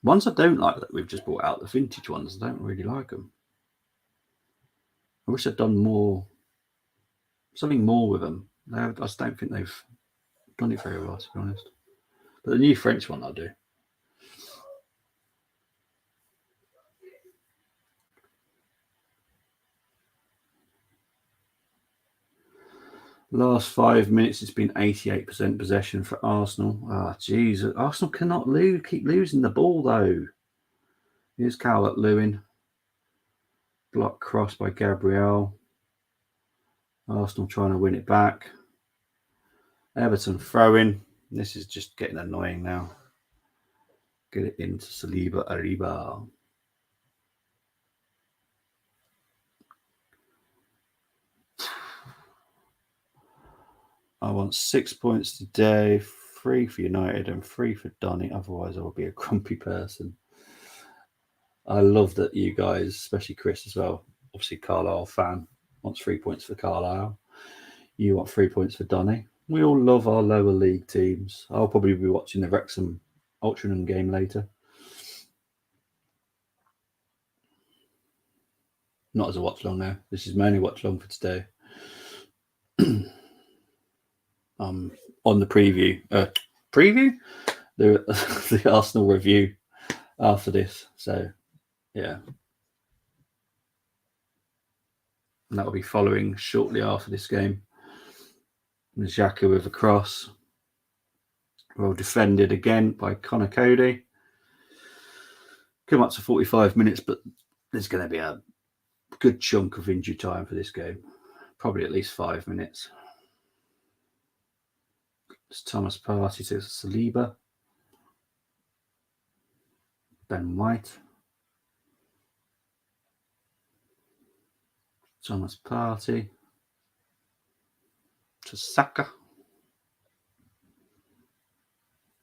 Ones I don't like that we've just brought out, the vintage ones, I don't really like them. I wish I'd done something more with them. I just don't think they've done it very well, to be honest. But the new French one, I do. Last 5 minutes, it's been 88% possession for Arsenal. Ah, jeez, Arsenal cannot keep losing the ball though. Here's Calvert-Lewin. Block cross by Gabriel. Arsenal trying to win it back. Everton throwing. This is just getting annoying now. Get it into Saliba Arriba. I want 6 points today, 3 for United and 3 for Donny. Otherwise, I will be a grumpy person. I love that you guys, especially Chris as well, obviously Carlisle fan, wants 3 points for Carlisle. You want 3 points for Donny. We all love our lower league teams. I'll probably be watching the Wrexham Watchalong game later. Not as a watch long now. This is my only watch long for today. On the preview, the Arsenal review after this. So, yeah, and that will be following shortly after this game. Xhaka with a cross, well defended again by Connor Cody. Come up to 45 minutes, but there's going to be a good chunk of injury time for this game. Probably at least 5 minutes. It's Thomas Partey to Saliba. Ben White. Thomas Partey to Saka.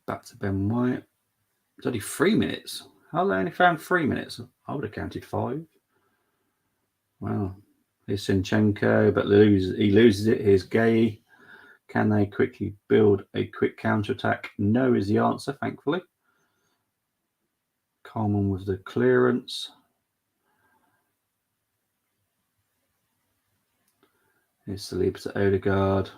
Back to Ben White. It's only 3 minutes. How they only found 3 minutes? I would have counted 5. Wow. Here's Zinchenko, but he loses it. Here's Gay. Can they quickly build a quick counter-attack? No is the answer, thankfully. Coleman with the clearance. Here's Saliba to Odegaard.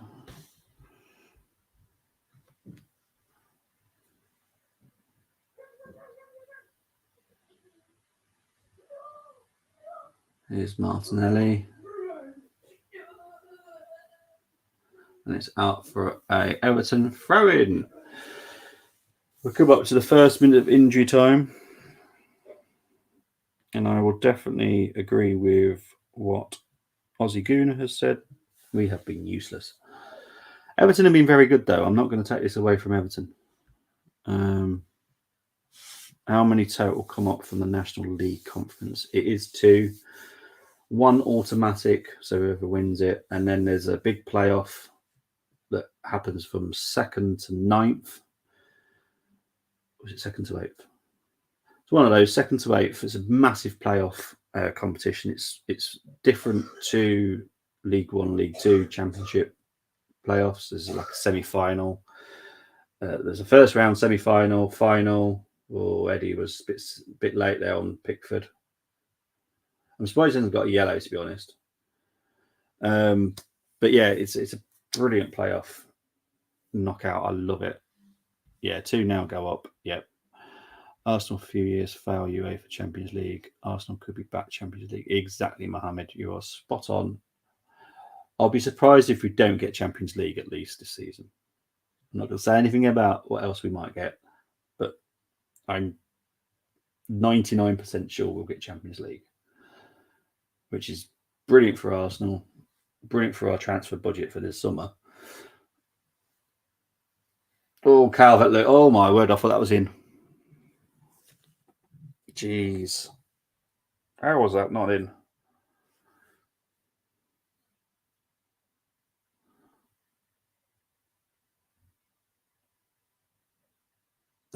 Here's Martinelli. And it's out for a Everton throw-in. We'll come up to the first minute of injury time. And I will definitely agree with what Aussie Gooner has said. We have been useless. Everton have been very good, though. I'm not going to take this away from Everton. How many total come up from the National League Conference? It is 2. 1 automatic, so whoever wins it, and then there's a big playoff that happens from 2nd to 9th. Was it 2nd to 8th? It's one of those, 2nd to 8th. It's a massive playoff competition. It's different to League One, League Two, Championship playoffs. There's like a semi-final. There's a first round, semi-final, final. Oh, Eddie was a bit late there on Pickford. I'm surprised he hasn't got a yellow, to be honest. But yeah, it's a brilliant playoff knockout. I love it. Yeah, 2 now go up. Yep. Arsenal for a few years fail UEFA Champions League. Arsenal could be back Champions League. Exactly, Mohammed. You are spot on. I'll be surprised if we don't get Champions League at least this season. I'm not going to say anything about what else we might get, but I'm 99% sure we'll get Champions League, which is brilliant for Arsenal, brilliant for our transfer budget for this summer. Oh, Calvert-Lewin. Oh, my word. I thought that was in. Jeez. How was that not in?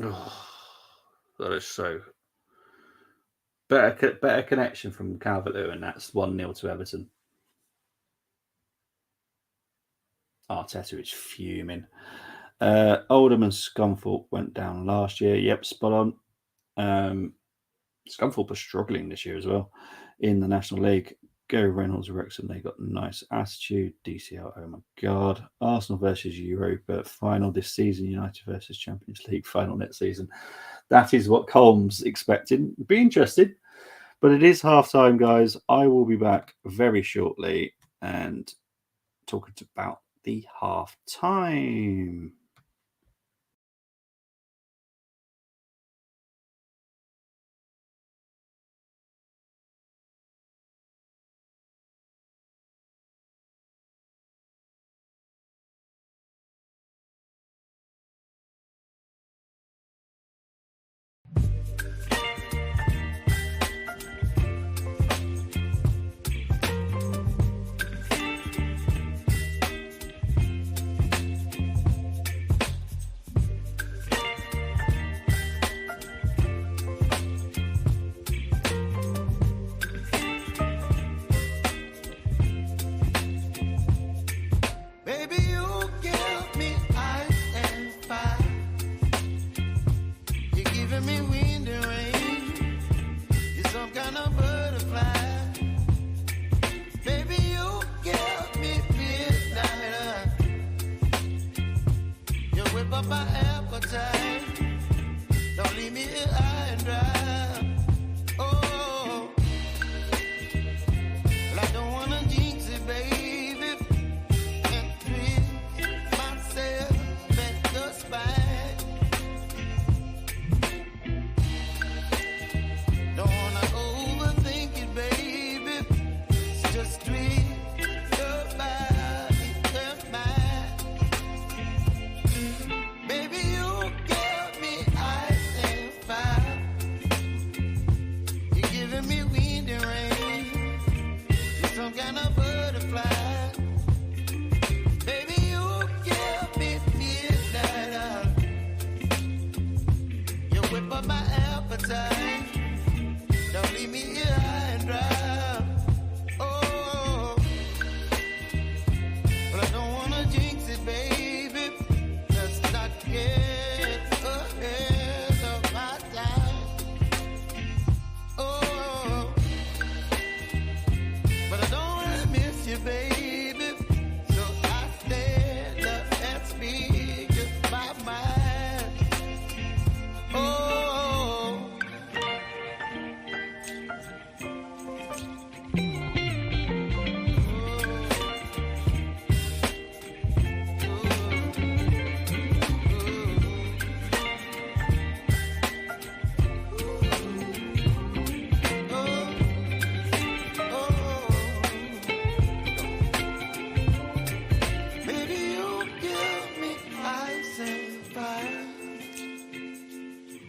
Oh, that is so... Better connection from Calvert-Lewin. That's 1-0 to Everton. Arteta is fuming. Oldham and Scunthorpe went down last year. Yep, spot on. Scunthorpe are struggling this year as well in the National League. Go Reynolds, Wrexham, they got nice attitude. DCL, oh my God. Arsenal versus Europa final this season. United versus Champions League final next season. That is what Colm's expecting. Be interested. But it is half-time, guys. I will be back very shortly and talking about the half-time.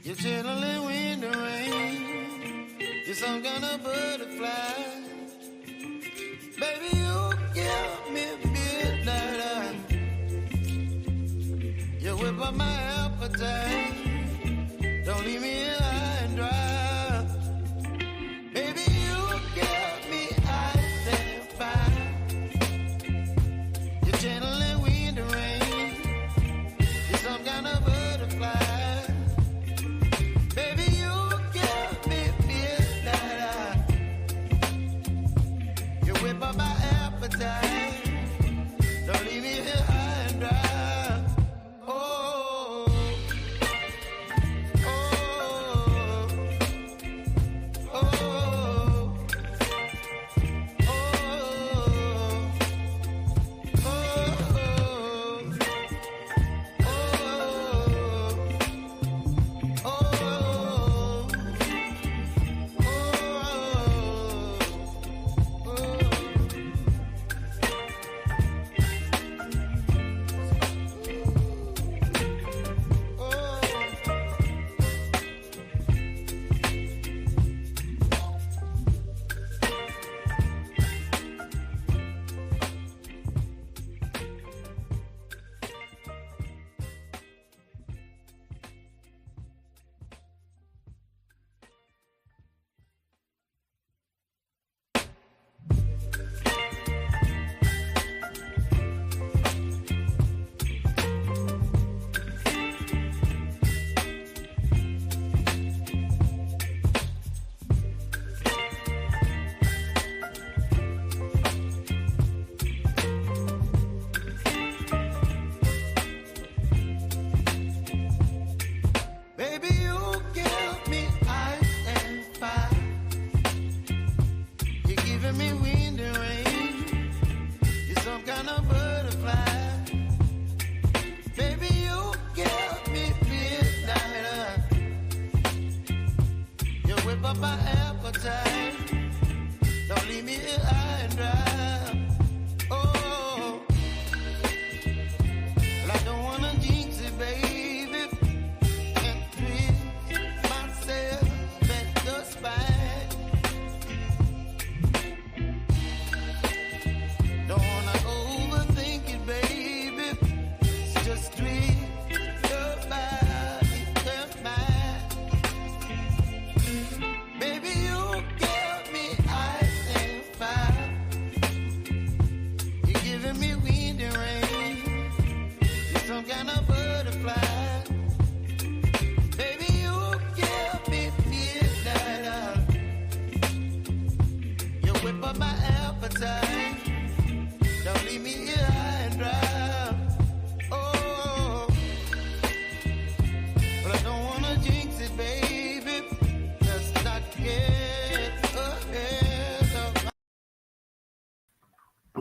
You're channeling wind and rain. You're some kind of butterfly. Baby, you give me midnight. You whip up my appetite. Don't leave me here high and dry. Baby, you give me ice and fire. You're channeling wind and rain. You're some kind of butterfly. Baby, you give me midnight. You whip up my appetite. Don't leave me here high and dry.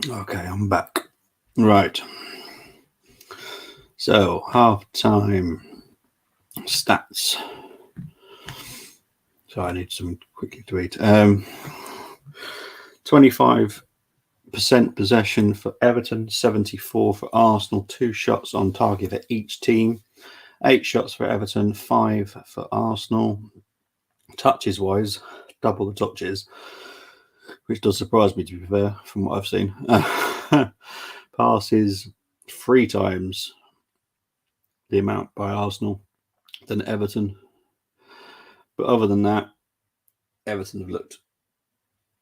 Okay, I'm back. Right. So, half-time stats. So I need some quickly to eat. 25% possession for Everton, 74 for Arsenal, 2 shots on target for each team, 8 shots for Everton, 5 for Arsenal. Touches wise, double the touches, which does surprise me, to be fair, from what I've seen. Passes 3 times the amount by Arsenal than Everton. But other than that, Everton have looked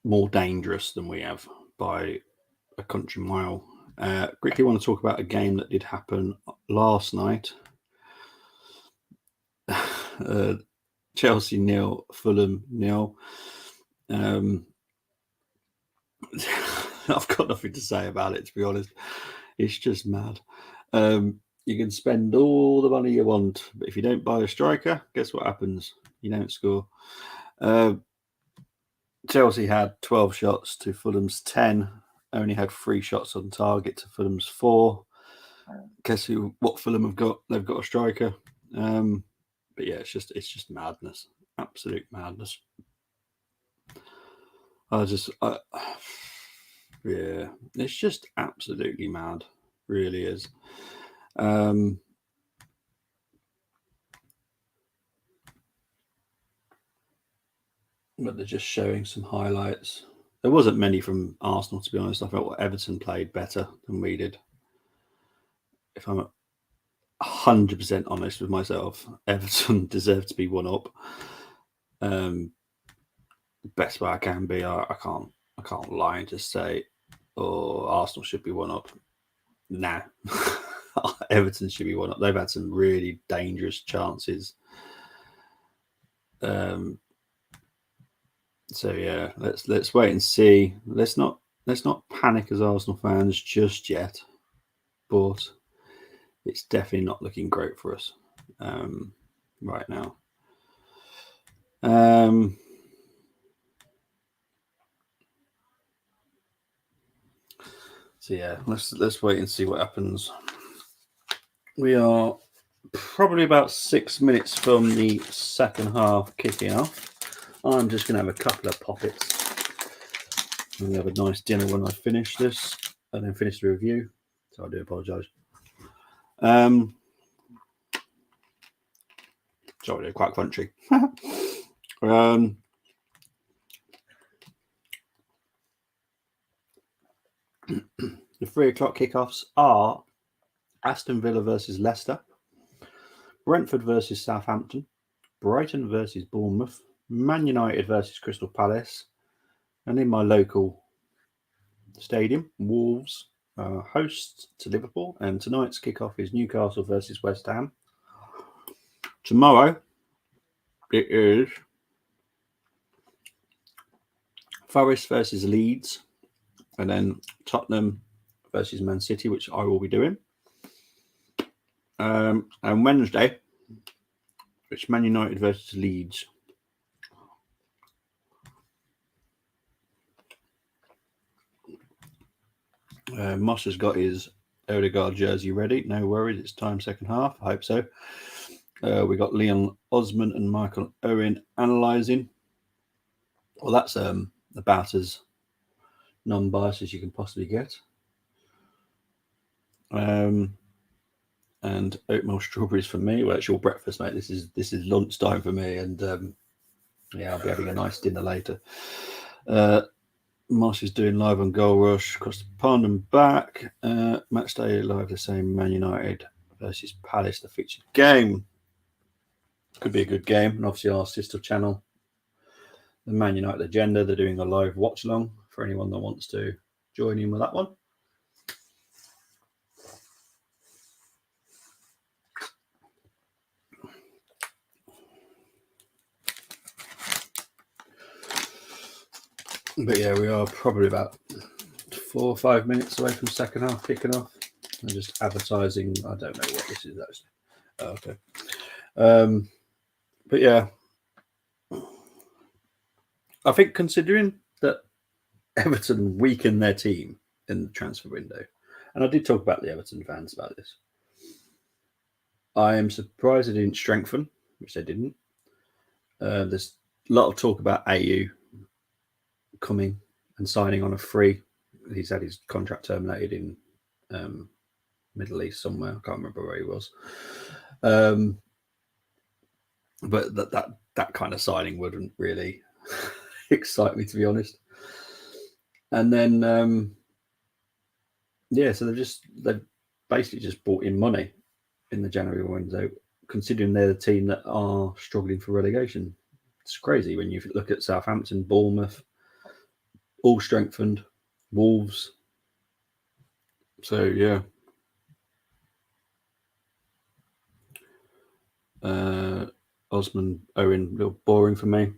more dangerous than we have by a country mile. Quickly want to talk about a game that did happen last night. Chelsea 0, Fulham 0. I've got nothing to say about it, to be honest. It's just mad. You can spend all the money you want, but if you don't buy a striker, guess what happens? You don't score. Chelsea had 12 shots to Fulham's 10. Only had 3 shots on target to Fulham's 4. Guess what Fulham have got? They've got a striker. But yeah, it's just madness. Absolute madness. Yeah, it's just absolutely mad. Really is. but they're just showing some highlights. There wasn't many from Arsenal, to be honest. I felt Everton played better than we did. If I'm 100% honest with myself, Everton deserve to be one up. Best way I can be. I can't lie and just say, "Oh, Arsenal should be one up." Nah, Everton should be one up. They've had some really dangerous chances. So yeah, let's wait and see. Let's not panic as Arsenal fans just yet, but it's definitely not looking great for us right now. So yeah, let's wait and see what happens. We are probably about 6 minutes from the second half kicking off. I'm just going to have a couple of poppets and have a nice dinner when I finish this and then finish the review. So I do apologise. Sorry, they're quite crunchy. The 3 o'clock kickoffs are Aston Villa versus Leicester, Brentford versus Southampton, Brighton versus Bournemouth, Man United versus Crystal Palace, and in my local stadium, Wolves host to Liverpool, and tonight's kickoff is Newcastle versus West Ham. Tomorrow it is Forest versus Leeds, and then Tottenham versus Man City, which I will be doing. And Wednesday, it's Man United versus Leeds. Moss has got his Odegaard jersey ready. No worries, it's time second half. I hope so. We got Leon Osman and Michael Owen analysing. Well, that's about as non-biased as you can possibly get. And oatmeal strawberries for me. Well, it's your breakfast, mate. This is lunchtime for me, and yeah, I'll be having a nice dinner later. Moss is doing live on Goal Rush across the pond and back. Match day live the same. Man United versus Palace, the featured game. Could be a good game, and obviously our sister channel, the Man United Agenda, they're doing a live watch along for anyone that wants to join in with that one. But yeah, we are probably about 4 or 5 minutes away from second half kicking off. I'm just advertising. I don't know what this is actually. Okay. But yeah, I think considering that Everton weakened their team in the transfer window, and I did talk about the Everton fans about this, I am surprised they didn't strengthen, which they didn't. There's a lot of talk about AU coming and signing on a free. He's had his contract terminated in Middle East somewhere. I can't remember where he was. But that kind of signing wouldn't really excite me, to be honest. And then yeah, so they've basically just brought in money in the January window, considering they're the team that are struggling for relegation. It's crazy when you look at Southampton, Bournemouth, all strengthened, Wolves. So yeah. Osman, Owen, a little boring for me.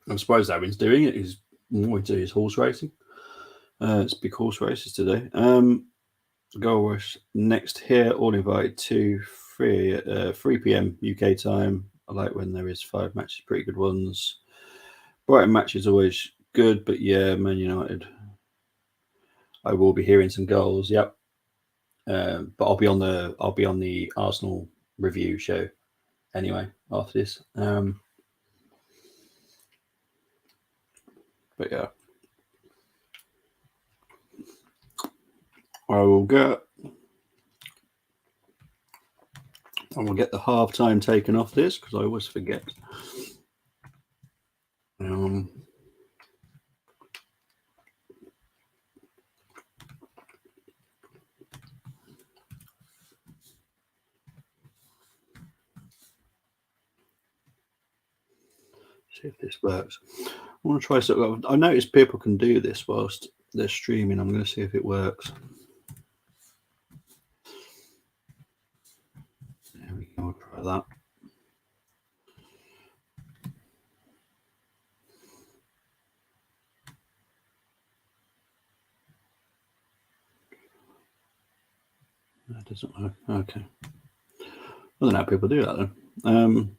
I suppose Owen's doing it. He's more into his horse racing. It's big horse races today. Goal Rush next here, all invited to 3 p.m. UK time. I like when there is 5 matches, pretty good ones. Brighton match is always good, but yeah, Man United. I will be hearing some goals. Yep. But I'll be on the Arsenal review show anyway after this. But yeah, I will get the half time taken off this because I always forget. See if this works. I want to try something. I noticed people can do this whilst they're streaming. I'm going to see if it works. There we go. I'll try that. That doesn't work. Okay. I don't know how people do that then.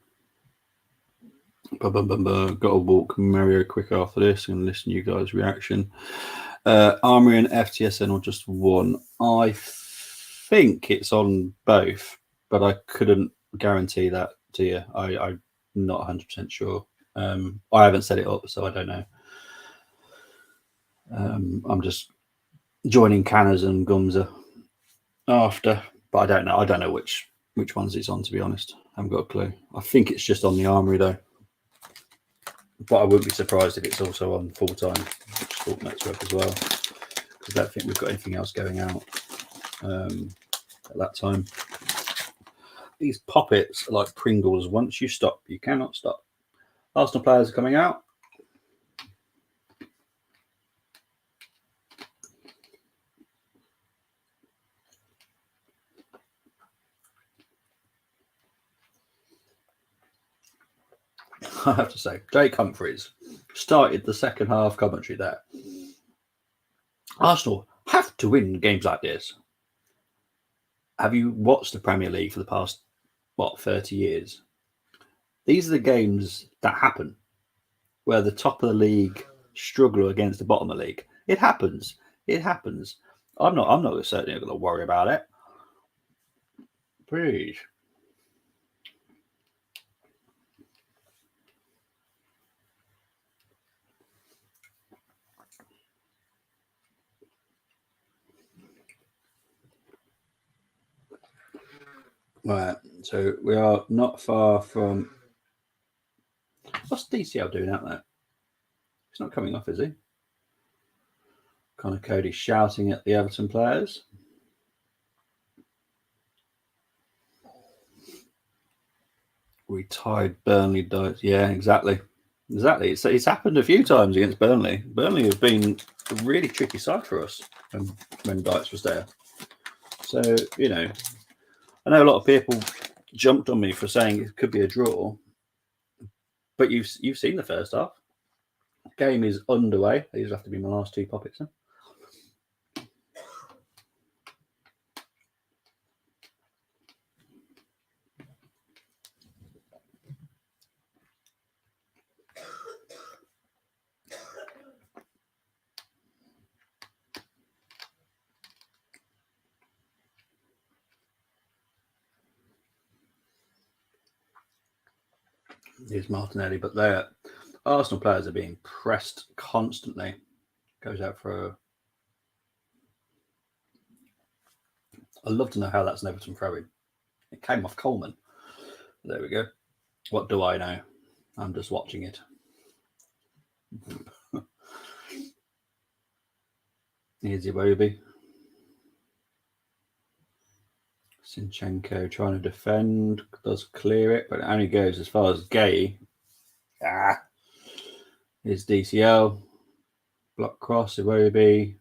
Got to walk Mario quick after this and listen to you guys' reaction. Armory and FTSN or just one. I think it's on both, but I couldn't guarantee that to you. I'm not 100% sure. I haven't set it up, so I don't know. I'm just joining Canners and Gumza after, but I don't know. I don't know which ones it's on, to be honest. I haven't got a clue. I think it's just on the Armory though. But I wouldn't be surprised if it's also on full-time sport network as well, because I don't think we've got anything else going out at that time. These poppets are like Pringles. Once you stop, you cannot stop. Arsenal players are coming out. I have to say, Jake Humphries started the second half commentary there. Arsenal have to win games like this. Have you watched the Premier League for the past, 30 years? These are the games that happen where the top of the league struggle against the bottom of the league. It happens. It happens. I'm not certainly going to worry about it. Please. Right, so we are not far from. What's DCL doing out there? He's not coming off, is he? Connor Cody shouting at the Everton players. We tied Burnley. Yeah, exactly. It's happened a few times against Burnley. Burnley have been a really tricky side for us when Dykes was there. So, I know a lot of people jumped on me for saying it could be a draw, but you've seen the first half. Game is underway. These have to be my last two poppets. Huh? Here's Martinelli, but their Arsenal players are being pressed constantly. Goes out for a. I'd love to know how that's an Everton throw-in. It came off Coleman. There we go. What do I know? I'm just watching it. Here's Iwobi. Sinchenko trying to defend, does clear it, but it only goes as far as Gay. Here's DCL. Block cross, Iwobi.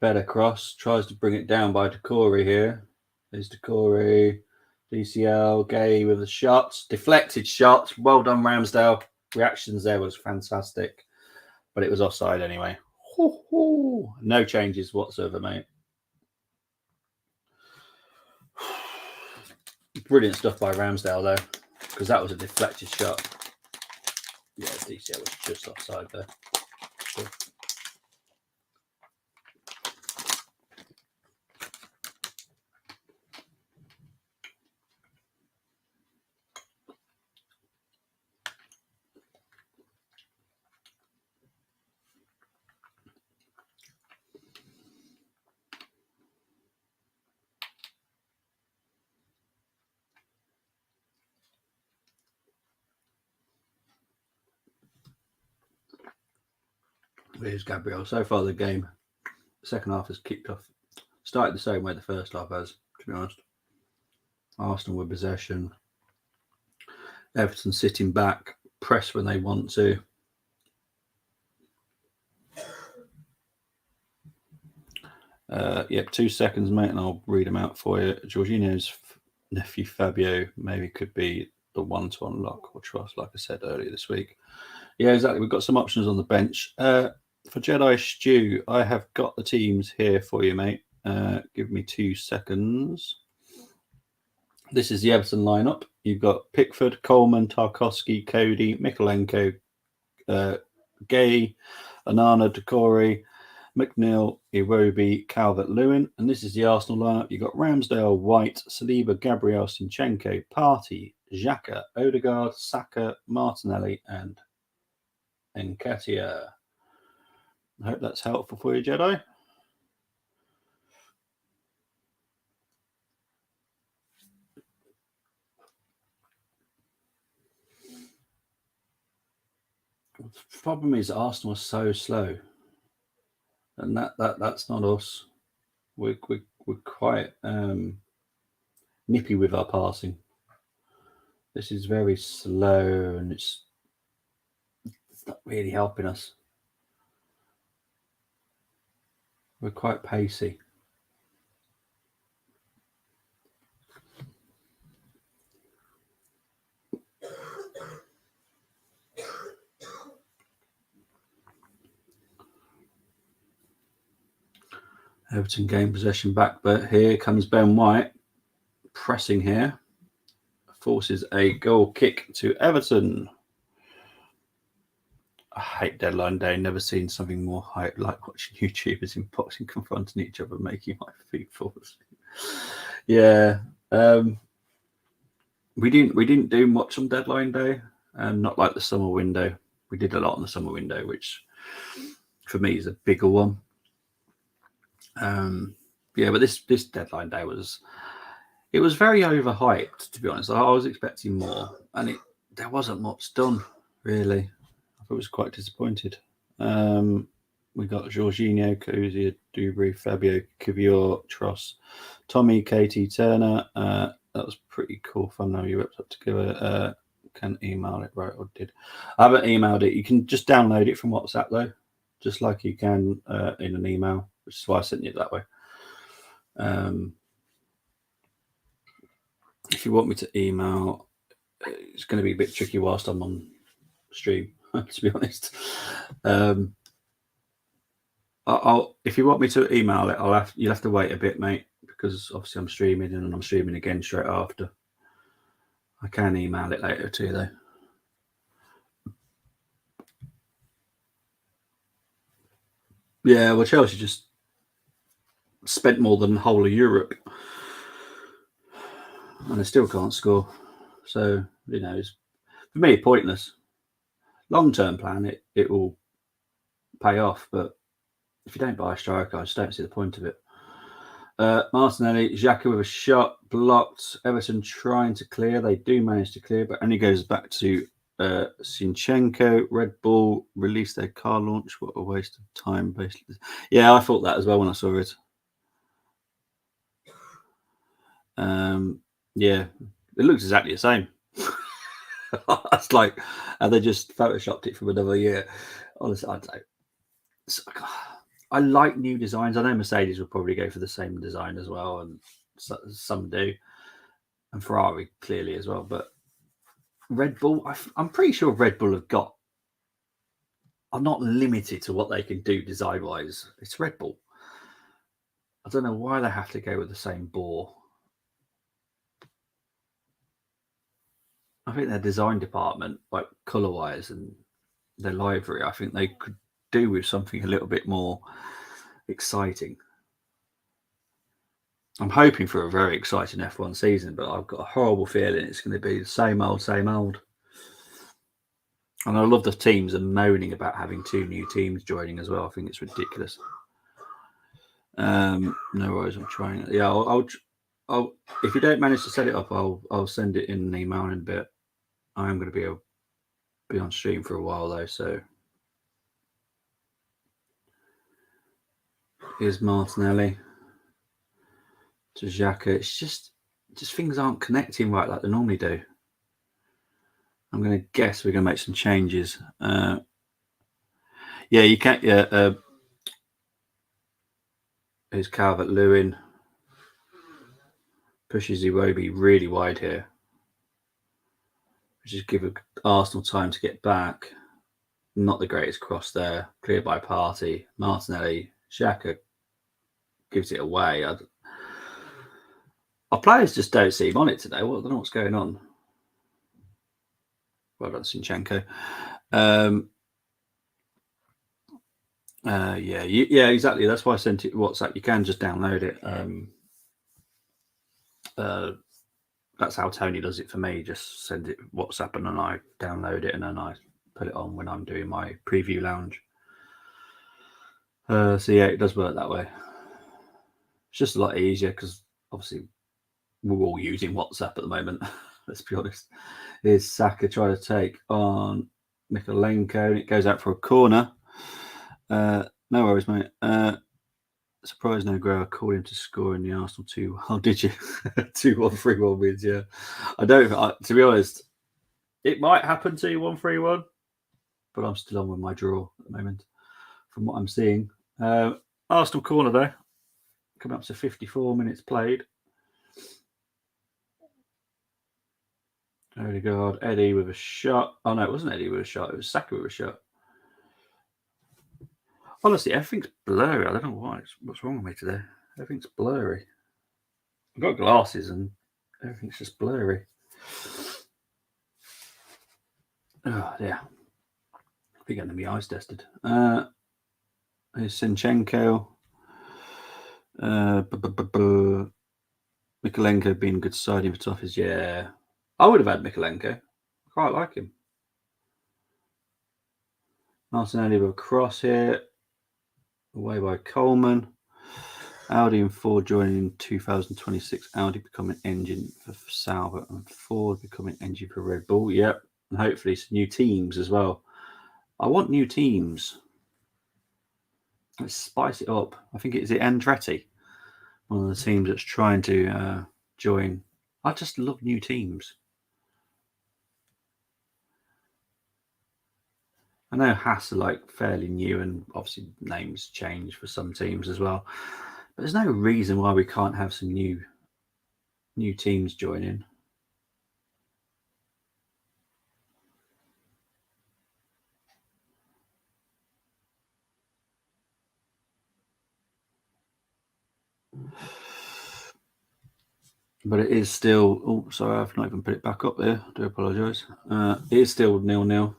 Better cross, tries to bring it down by Decore here. There's Decore. DCL, Gay with the shots. Deflected shots. Well done, Ramsdale. Reactions there was fantastic, but it was offside anyway. No changes whatsoever, mate. Brilliant stuff by Ramsdale, though, because that was a deflected shot. Yeah, DCL was just offside there. Cool. Here's Gabriel. So far, the game, second half has kicked off. Started the same way the first half has, to be honest. Arsenal with possession. Everton sitting back, press when they want to. Yep, 2 seconds, mate, and I'll read them out for you. Jorginho's nephew Fabio maybe could be the one to unlock or trust, like I said earlier this week. Yeah, exactly. We've got some options on the bench. For Jedi Stew, I have got the teams here for you, mate. Give me 2 seconds. This is the Everton lineup. You've got Pickford, Coleman, Tarkowski, Cody, Mikolenko, Gay, Anana, Decore, McNeil, Iwobi, Calvert-Lewin. And this is the Arsenal lineup. You've got Ramsdale, White, Saliba, Gabriel, Sinchenko, Partey, Xhaka, Odegaard, Saka, Martinelli, and Nketiah. I hope that's helpful for you, Jedi. The problem is Arsenal are so slow, and that's not us. We're quite nippy with our passing. This is very slow, and it's not really helping us. We're quite pacey. Everton gain possession back, but here comes Ben White pressing here. Forces a goal kick to Everton. I hate deadline day. Never seen something more hype like watching YouTubers in boxing confronting each other, making my feet fall asleep. Yeah, we didn't do much on deadline day, and not like the summer window. We did a lot on the summer window, which for me is a bigger one. Yeah, but this deadline day was very overhyped, to be honest. I was expecting more, and there wasn't much done really. I was quite disappointed. We got Jorginho, Cozier, Dubry, Fabio, Kivior, Tross, Tommy, Katie, Turner. That was pretty cool fun. Now you ripped up together. Can email it, right? Or did I haven't emailed it? You can just download it from WhatsApp though, just like you can in an email, which is why I sent you it that way. If you want me to email, it's going to be a bit tricky whilst I'm on stream, to be honest. If you want me to email it, you'll have to wait a bit, mate, because obviously I'm streaming and I'm streaming again straight after. I can email it later too, though. Yeah, well, Chelsea just spent more than the whole of Europe, and they still can't score. So it's for me pointless. Long-term plan, it will pay off, but if you don't buy a striker, I just don't see the point of it. Martinelli, Xhaka with a shot blocked. Everton trying to clear. They do manage to clear, but only goes back to Sinchenko. Red Bull released their car launch. What a waste of time, basically. Yeah, I thought that as well when I saw it. Yeah, it looks exactly the same. It's like they just photoshopped it from another year. Honestly, I don't. I like new designs. I know Mercedes will probably go for the same design as well, and some do, and Ferrari clearly as well. But Red Bull, I'm pretty sure Red Bull are not limited to what they can do design-wise. It's Red Bull. I don't know why they have to go with the same bore. I think their design department, like colour-wise and their livery, I think they could do with something a little bit more exciting. I'm hoping for a very exciting F1 season, but I've got a horrible feeling it's going to be the same old, same old. And I love the teams are moaning about having 2 new teams joining as well. I think it's ridiculous. No worries, I'm trying it. Yeah, I'll if you don't manage to set it up, I'll send it in an email in a bit. I am going to be on stream for a while though, so here's Martinelli to Xhaka. It's just things aren't connecting right like they normally do. I'm going to guess we're going to make some changes. Yeah, you can't. Yeah, here's Calvert-Lewin. Pushes Iwobi really wide here, which is give Arsenal time to get back. Not the greatest cross there. Cleared by Partey. Martinelli. Xhaka gives it away. Our players just don't seem on it today. I don't know what's going on. Well done, Zinchenko. Yeah, exactly. That's why I sent it WhatsApp. You can just download it. That's how Tony does it for me. Just send it WhatsApp and then I download it and then I put it on when I'm doing my preview lounge. So yeah, it does work that way. It's just a lot easier because obviously we're all using WhatsApp at the moment. Let's be honest. Here's Saka trying to take on Mikalenko and it goes out for a corner. No worries, mate. Surprised no Grower called him to score in the Arsenal 2. Oh, did you? 2-1, 3-1 wins, yeah. To be honest, it might happen 2-1, 3-1, but I'm still on with my draw at the moment from what I'm seeing. Arsenal corner, though, coming up to 54 minutes played. Odegaard, Eddie with a shot. Oh, no, it wasn't Eddie with a shot. It was Saka with a shot. Honestly, everything's blurry. I don't know why. What's wrong with me today? Everything's blurry. I've got glasses and everything's just blurry. Oh, yeah. I think I'm going to be eyes tested. Here's Zinchenko. Mikalenko being good siding for Toffees. Yeah. I would have had Mikalenko. I quite like him. Martinelli with a cross here. Away by Coleman. Audi and Ford joining in 2026. Audi becoming engine for Sauber and Ford becoming engine for Red Bull. Yep. And hopefully some new teams as well. I want new teams. Let's spice it up. I think it's Andretti, one of the teams that's trying to join. I just love new teams. I know Haas are like fairly new and obviously names change for some teams as well. But there's no reason why we can't have some new teams join in. But it is still... Oh, sorry, I've not even put it back up there. I do apologise. It is still 0-0.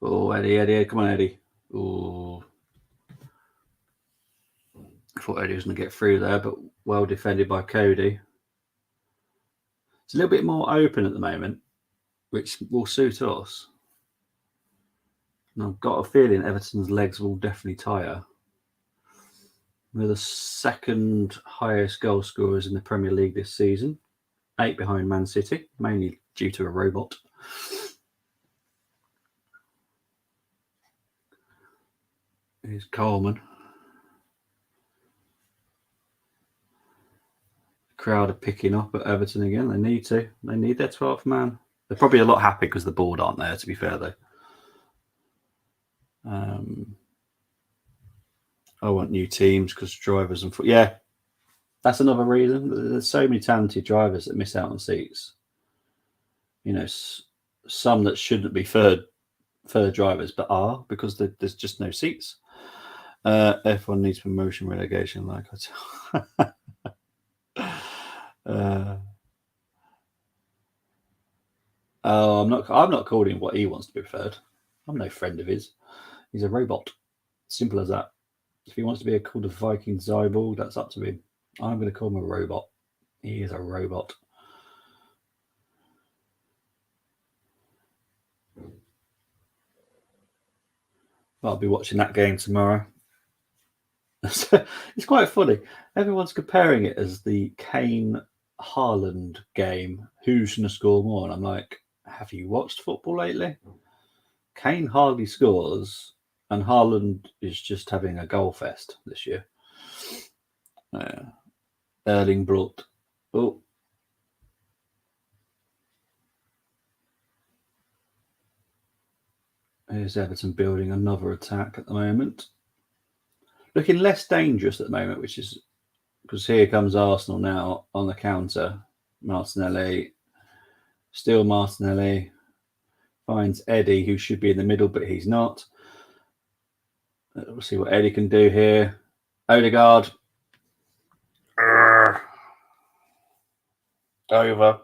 Oh, Eddie. Come on, Eddie. Oh. I thought Eddie was going to get through there, but well defended by Cody. It's a little bit more open at the moment, which will suit us. And I've got a feeling Everton's legs will definitely tire. We're the second highest goal scorers in the Premier League this season. 8 behind Man City, mainly due to a robot. Here's Coleman. Crowd are picking up at Everton again. They need to. They need their 12th man. They're probably a lot happy because the board aren't there, to be fair, though. I want new teams because drivers and... Yeah, that's another reason. There's so many talented drivers that miss out on seats. You know, some that shouldn't be third drivers, but are because there's just no seats. F1 needs promotion relegation, like I I'm not calling him what he wants to be preferred. I'm no friend of his. He's a robot. Simple as that. If he wants to be called a Viking Zyball, that's up to him. I'm going to call him a robot. He is a robot. I'll be watching that game tomorrow. It's quite funny. Everyone's comparing it as the Kane Haaland game. Who's going to score more? And I'm like, have you watched football lately? Kane hardly scores, and Haaland is just having a goal fest this year. Erling Brot. Oh. Here's Everton building another attack at the moment. Looking less dangerous at the moment, which is because here comes Arsenal now on the counter. Martinelli. Still Martinelli. Finds Eddie, who should be in the middle, but he's not. We'll see what Eddie can do here. Odegaard. Over.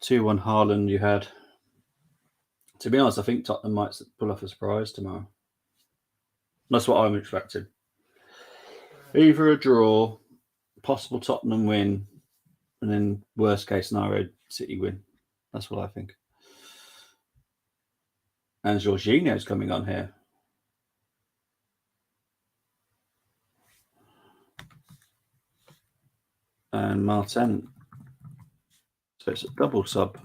2-1 Haaland you had. To be honest, I think Tottenham might pull off a surprise tomorrow. That's what I'm expecting. Either a draw, possible Tottenham win, and then worst case scenario, City win. That's what I think. And Jorginho's coming on here. And Martin. So it's a double sub.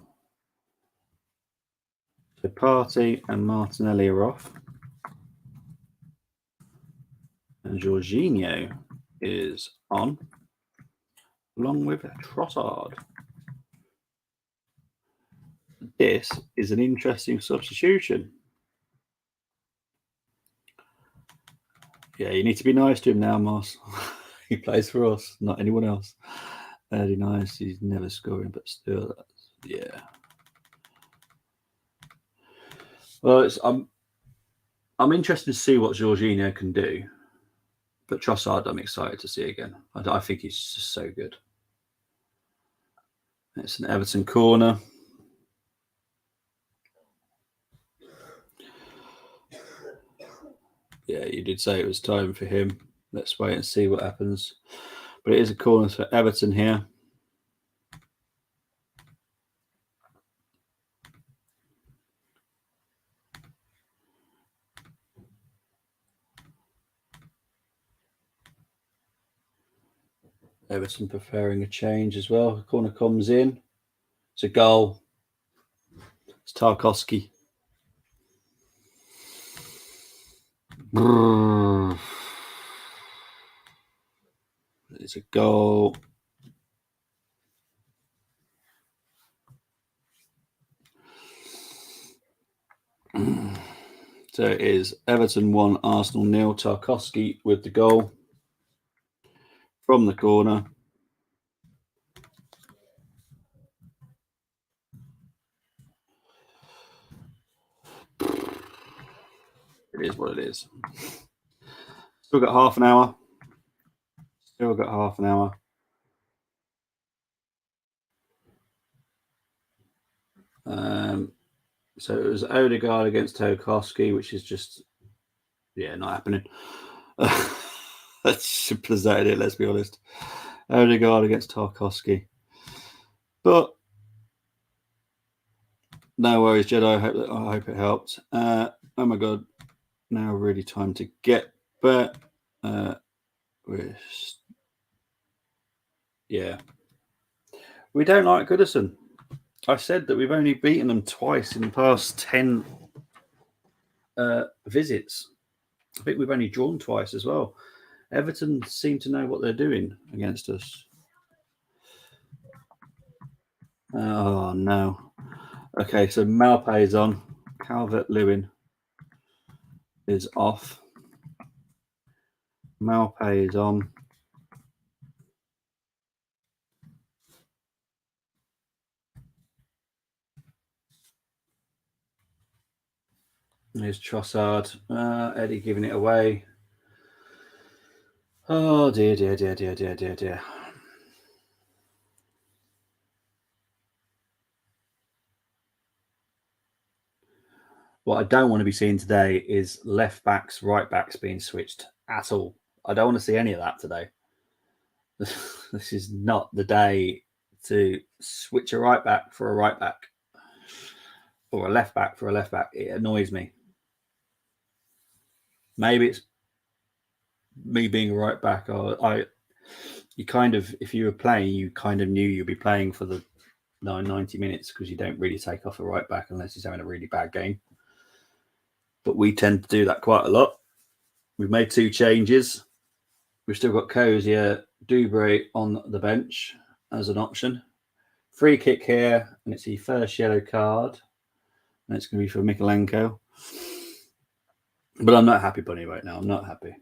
So Partey and Martinelli are off. And Jorginho is on, along with Trossard. This is an interesting substitution. Yeah, you need to be nice to him now, Moss. He plays for us, not anyone else. Very nice. He's never scoring, but still, yeah. Well, I'm interested to see what Jorginho can do, but Trossard, I'm excited to see again. I think he's just so good. It's an Everton corner. Yeah, you did say it was time for him. Let's wait and see what happens. But it is a corner for Everton here. Everton preferring a change as well. The corner comes in. It's a goal. It's Tarkowski. It's a goal. So it is Everton 1, Arsenal 0. Tarkowski with the goal from the corner. It is what it is. Still got half an hour. So it was Odegaard against Tarkowski, which is just, not happening. That's simple as that, it, let's be honest. Odegaard against Tarkowski. But no worries, Jedi. I hope it helped. Oh my God. Now really time to get back. We don't like Goodison. I said that we've only beaten them twice in the past 10 visits. I think we've only drawn twice as well. Everton seem to know what they're doing against us. Oh, no. Okay, so Malpay is on. Calvert-Lewin is off. Malpay is on. Here's Trossard. Eddie giving it away. Oh, dear. What I don't want to be seeing today is left backs, right backs being switched at all. I don't want to see any of that today. This is not the day to switch a right back for a right back or a left back for a left back. It annoys me. Maybe me being a right back, you kind of, if you were playing, you kind of knew you'd be playing for the 90 minutes because you don't really take off a right back unless he's having a really bad game. But we tend to do that quite a lot. We've made 2 changes. We've still got Cozier, Dubray on the bench as an option. Free kick here, and it's the first yellow card. And it's going to be for Mikolenko. But I'm not happy, Bunny, right now. I'm not happy.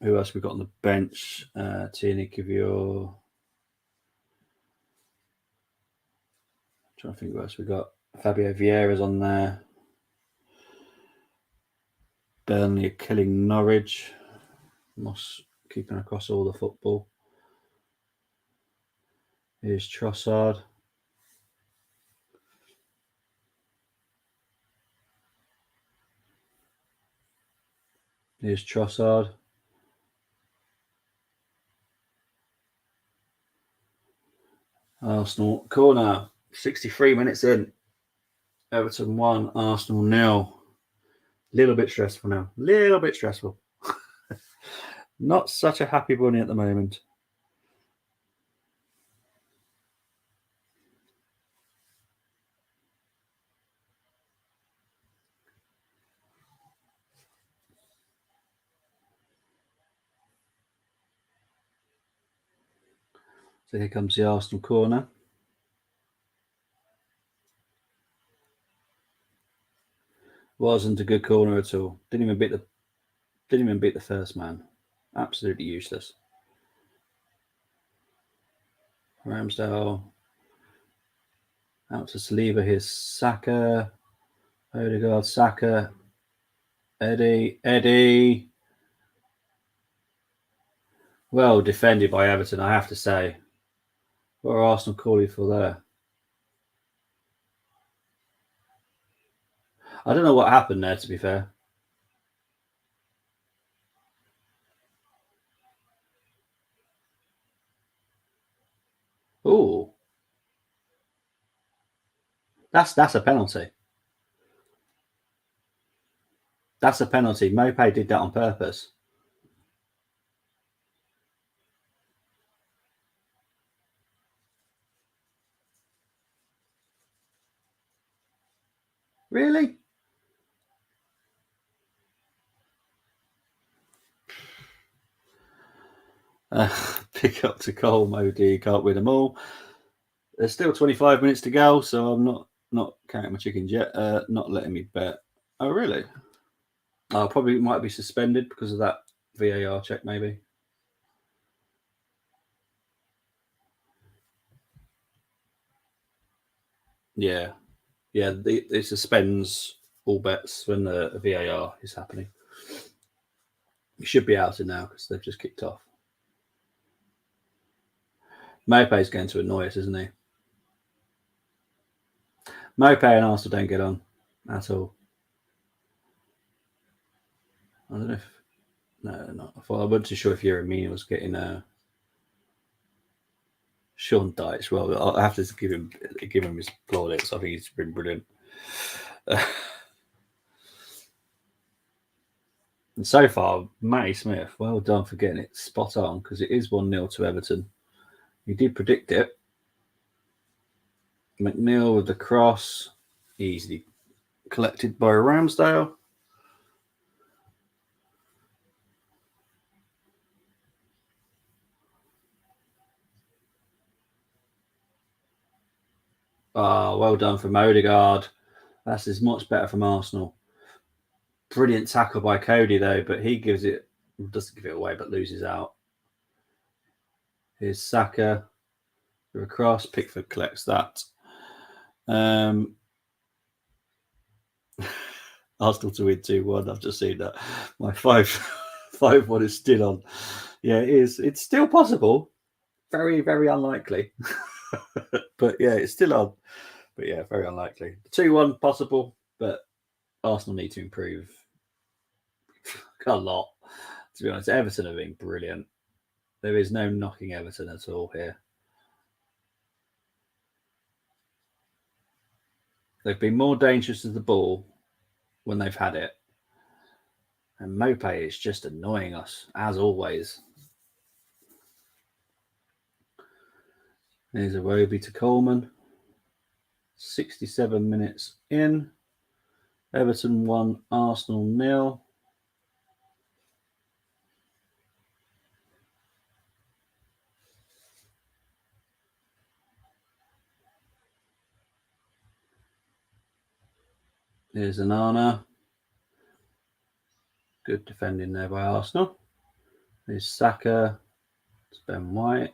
Who else we got on the bench? Tierney Kivior. Trying to think who else we got. Fabio Vieira's on there. Burnley are killing Norwich. Moss keeping across all the football. Here's Trossard. Here's Trossard. Arsenal corner. 63 minutes in. Everton 1, Arsenal 0. Little bit stressful now. Little bit stressful. Not such a happy Bunny at the moment. So here comes the Arsenal corner. Wasn't a good corner at all. Didn't even beat the first man. Absolutely useless. Ramsdale out to Saliba. Here's Saka. Odegaard, Saka. Eddie. Well defended by Everton, I have to say. What are Arsenal calling for there? I don't know what happened there, to be fair. Oh, that's a penalty. That's a penalty. Mopé did that on purpose. Really? Pick up to Cole, Modi, can't win them all. There's still 25 minutes to go, so I'm not counting my chickens yet. Not letting me bet. Oh, really? Probably might be suspended because of that VAR check, maybe. Yeah. It suspends all bets when the VAR is happening. It should be out in now because they've just kicked off. Mopé's going to annoy us, isn't he? Mopé and Arsenal don't get on at all. I don't know if... No, not. I wasn't too sure if Yeremina was getting Sean Dyche. Well, I have to give him his plaudits. I think he's been brilliant. And so far, Matty Smith, well done for getting it spot on because it is 1-0 to Everton. You did predict it. McNeil with the cross, easily collected by Ramsdale. Well done from Odegaard. That's as much better from Arsenal. Brilliant tackle by Cody, though, but he doesn't give it away, but loses out. Here's Saka with a cross. Pickford collects that. Arsenal to win 2-1. I've just seen that. My 5-1 is still on. Yeah, it is. It's still possible. Very, very unlikely. But yeah, it's still on. But yeah, very unlikely. 2-1 possible, but Arsenal need to improve a lot. To be honest, Everton have been brilliant. There is no knocking Everton at all here. They've been more dangerous to the ball when they've had it. And Mope is just annoying us, as always. There's a Roby to Coleman. 67 minutes in. Everton 1, Arsenal 0. There's Anana. Good defending there by Arsenal. There's Saka. It's Ben White.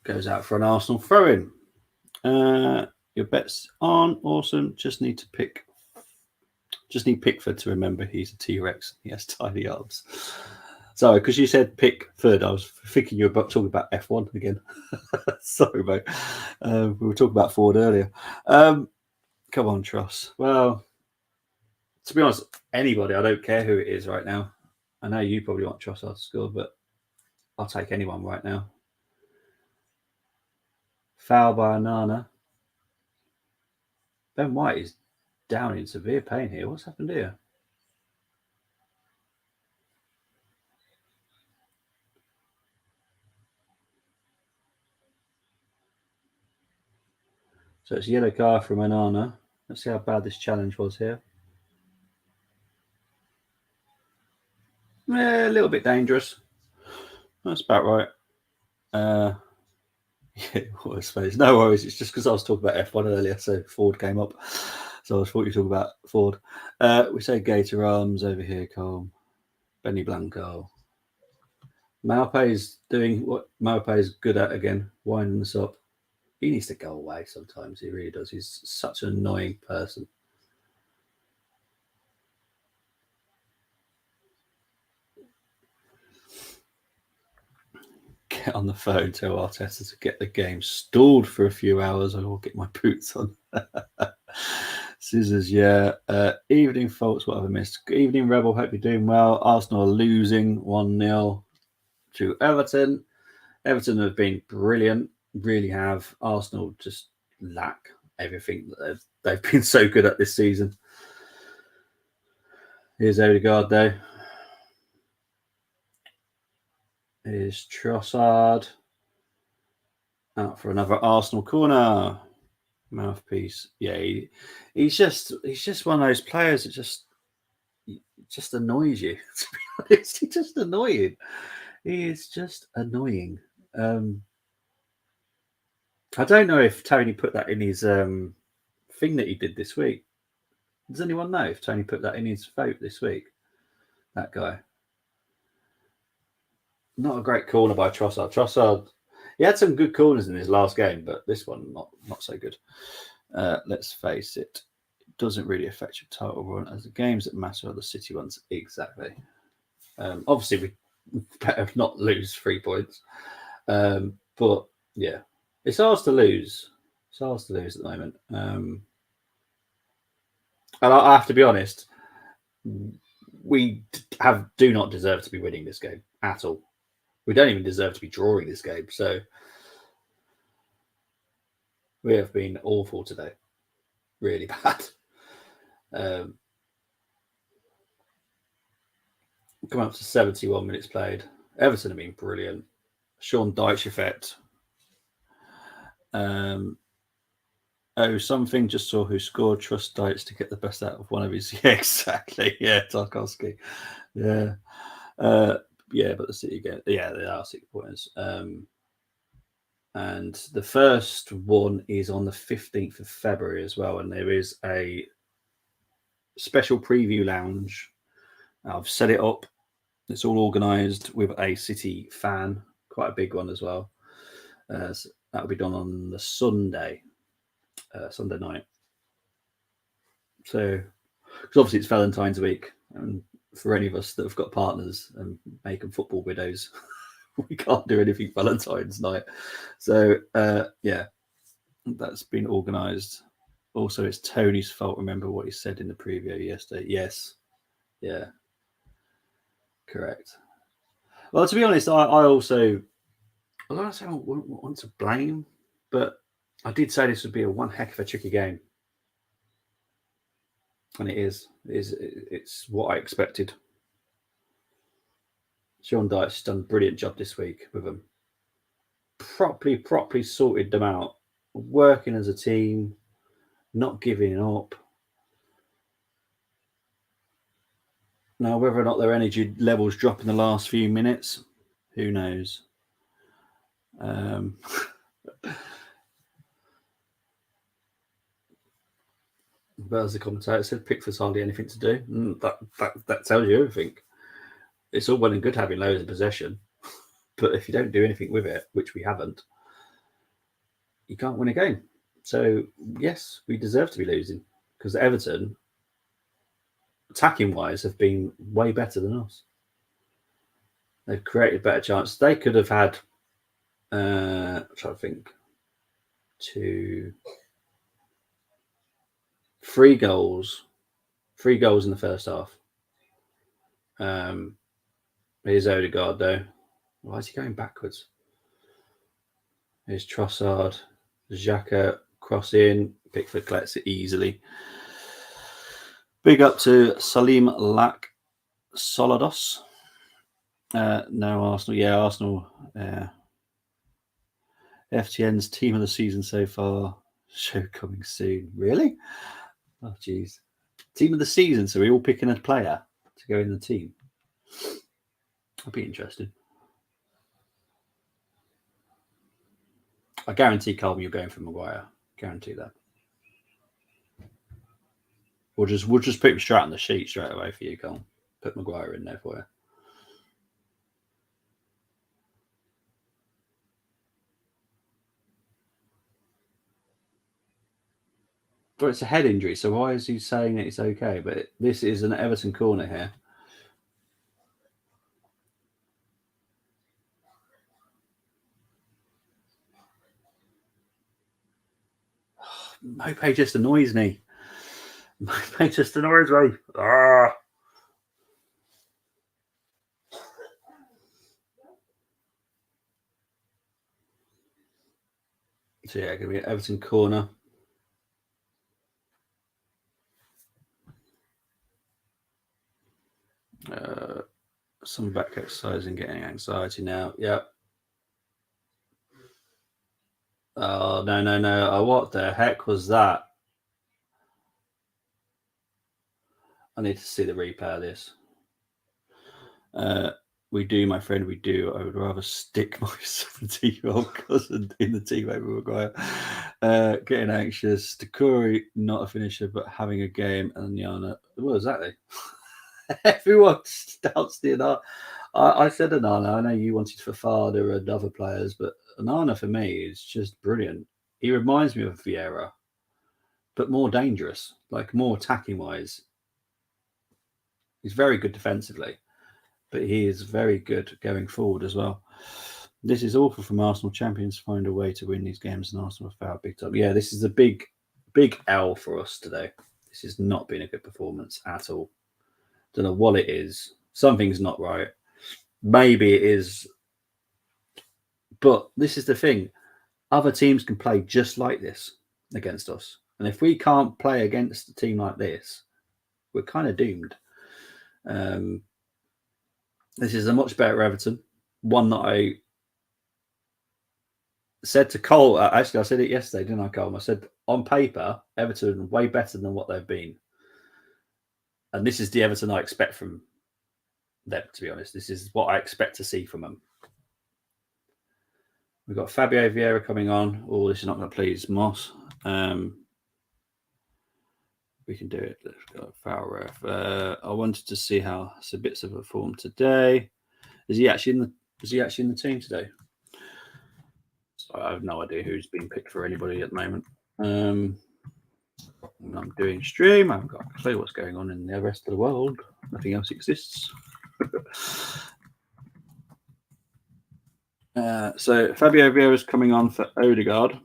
Goes out for an Arsenal throw-in. Your bets on. Awesome. Just need Pickford to remember he's a T-Rex. He has tiny arms. Sorry, because you said Pickford, I was thinking you were talking about F1 again. Sorry, mate. We were talking about Ford earlier. Come on, Tross. Well, to be honest, anybody, I don't care who it is right now. I know you probably want Trossard to score, but I'll take anyone right now. Foul by Anana. Ben White is down in severe pain here. What's happened here? So it's a yellow card from Anana. Let's see how bad this challenge was here. Yeah, a little bit dangerous. That's about right. Yeah, what a space. No worries. It's just because I was talking about F1 earlier, so Ford came up. So I thought you were talking about Ford. We say Gator Arms over here, Cole. Benny Blanco. Maupe is doing what Maupe is good at again, winding us up. He needs to go away sometimes. He really does. He's such an annoying person. Get on the phone, tell Arteta to get the game stalled for a few hours. I will get my boots on. Scissors, yeah. Evening Faults, what have I missed? Evening Rebel, hope you're doing well. Arsenal are losing 1-0 to Everton. Everton have been brilliant, really have. Arsenal just lack everything that they've been so good at this season. Here's Odegaard, though. Here's Trossard. Out for another Arsenal corner. Mouthpiece. Yeah, he's just one of those players that just annoys you. To be honest, he's just annoying. He is just annoying. I don't know if Tony put that in his thing that he did this week. Does anyone know if Tony put that in his vote this week? That guy. Not a great corner by Trossard. Trossard, he had some good corners in his last game, but this one not so good. Let's face it, it doesn't really affect your title run as the games that matter are the City ones. Exactly. Obviously, we better not lose 3 points. But yeah, it's ours to lose. It's ours to lose at the moment. And I have to be honest, we do not deserve to be winning this game at all. We don't even deserve to be drawing this game. So we have been awful today. Really bad. Come up to 71 minutes played. Everton have been brilliant. Sean Dyche effect. Something just saw who scored. Trust Dyche to get the best out of one of his. Yeah, exactly. Yeah, Tarkowski. Yeah. Yeah, but the City again. Yeah, they are 6 pointers. And the first one is on the 15th of February as well. And there is a special preview lounge. I've set it up. It's all organised with a City fan, quite a big one as well. So that'll be done on the Sunday night. So, because obviously it's Valentine's week, and for any of us that have got partners and making football widows, we can't do anything Valentine's night. So, yeah, that's been organised. Also, it's Tony's fault. Remember what he said in the preview yesterday? Yes. Yeah. Correct. Well, to be honest, I also, I don't say I want to blame, but I did say this would be one heck of a tricky game. And it is. It's what I expected. Sean Dyche's done a brilliant job this week with them. Properly sorted them out, working as a team, not giving up. Now, whether or not their energy levels drop in the last few minutes, who knows? But as the commentator said, Pickford's hardly anything to do. That tells you everything. It's all well and good having loads of possession, but if you don't do anything with it, which we haven't, you can't win a game. So yes, we deserve to be losing because Everton, attacking wise, have been way better than us. They've created better chances. They could have had, I'm trying to think, 3 goals in the first half. Here's Odegaard though. Why is he going backwards? Here's Trossard, Xhaka, cross in, Pickford collects it easily. Big up to Salim Lak Solidos. No Arsenal. Yeah, Arsenal. FTN's team of the season so far. Show coming soon. Really? Oh, jeez. Team of the season. So we're all picking a player to go in the team. That'd be interesting. I guarantee, Colm, you're going for Maguire. Guarantee that. We'll just put him straight on the sheet straight away for you, Colm. Put Maguire in there for you. But it's a head injury, so why is he saying that it's okay? But this is an Everton corner here. Mope just annoys me. Mope just annoys me. Ah. So yeah, going to be an Everton corner. Some back exercise and getting anxiety now. Yep. Oh, no. Oh, what the heck was that? I need to see the replay of this. We do, my friend, we do. I would rather stick my 17-year-old cousin in the team over Maguire. Getting anxious. Takuri, not a finisher, but having a game. And Yana, well, exactly. Everyone doubts the Onana. I said Onana. I know you wanted Fafana and other players, but Onana for me is just brilliant. He reminds me of Vieira, but more dangerous, like more attacking wise. He's very good defensively, but he is very good going forward as well. This is awful from Arsenal. Champions find a way to win these games, and Arsenal have fouled big time. Yeah, this is a big L for us today. This has not been a good performance at all. Don't know what it is. Something's not right. Maybe it is. But this is the thing. Other teams can play just like this against us. And if we can't play against a team like this, we're kind of doomed. This is a much better Everton. One that I said to Cole, actually, I said it yesterday, didn't I, Cole? I said, on paper, Everton way better than what they've been. And this is the Everton I expect from them, to be honest. This is what I expect to see from them. We've got Fabio Vieira coming on. Oh, this is not going to please Moss. We can do it. Let's go foul ref. I wanted to see how Sabitzer performed today. Is he actually in the team today? So I have no idea who's been picked for anybody at the moment. I'm doing stream. I haven't got a clue what's going on in the rest of the world. Nothing else exists. So Fabio Vieira is coming on for Odegaard.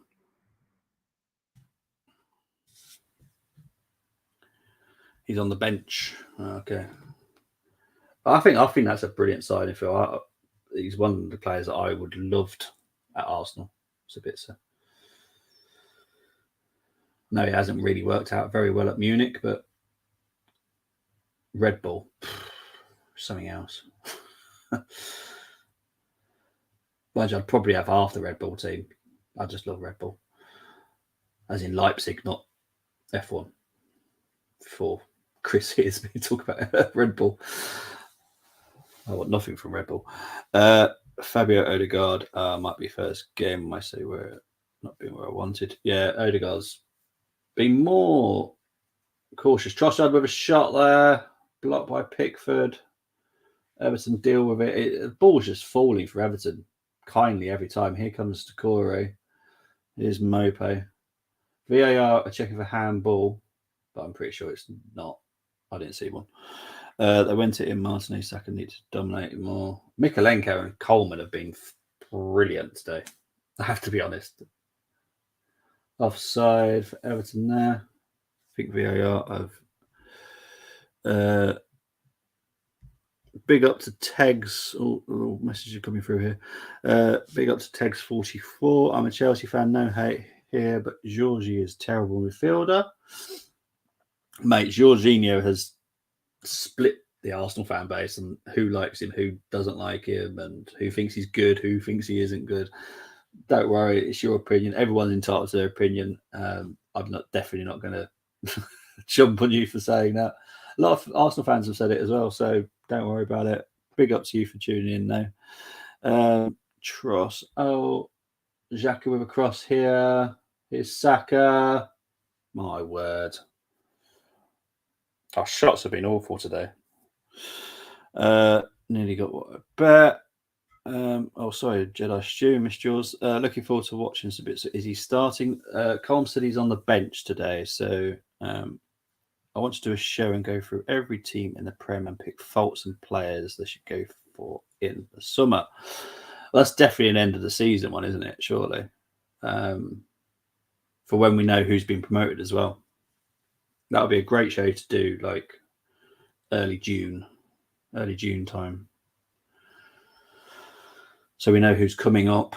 He's on the bench. Okay. I think that's a brilliant signing for. He's one of the players that I would loved at Arsenal. Sabitzer. No, he hasn't really worked out very well at Munich, but Red Bull, something else. Mind you, I'd probably have half the Red Bull team. I just love Red Bull. As in Leipzig, not F1. Before Chris hears me talk about Red Bull. I want nothing from Red Bull. Fabio Odegaard might be first game. I say we're not being where I wanted. Yeah, Odegaard's been more cautious. Trossard with a shot there, blocked by Pickford. Everton deal with it. The ball's just falling for Everton kindly every time. Here comes Decore. Here's Mope. VAR are checking for handball, but I'm pretty sure it's not. I didn't see one. They went it in. Martinez second need to dominate it more. Mikalenko and Coleman have been brilliant today. I have to be honest. Offside for Everton there. I think VAR have. Big up to Tegs. Oh, messages coming through here. Big up to Tegs 44. I'm a Chelsea fan. No hate here, but Georgie is terrible midfielder. Mate, Jorginho has split the Arsenal fan base and who likes him, who doesn't like him, and who thinks he's good, who thinks he isn't good. Don't worry, it's your opinion. Everyone's entitled to their opinion. I'm definitely not going to jump on you for saying that. A lot of Arsenal fans have said it as well, so don't worry about it. Big up to you for tuning in, though. Tross. Oh, Xhaka with a cross here. Here's Saka. My word. Our shots have been awful today. Nearly got what I bet. Sorry, Jedi Stew, missed yours. Looking forward to watching some bits. Is he starting? Colm said he's on the bench today, so I want to do a show and go through every team in the Prem and pick faults and players they should go for in the summer. Well, that's definitely an end of the season one, isn't it? Surely. For when we know who's been promoted as well. That would be a great show to do, like early June time. So we know who's coming up.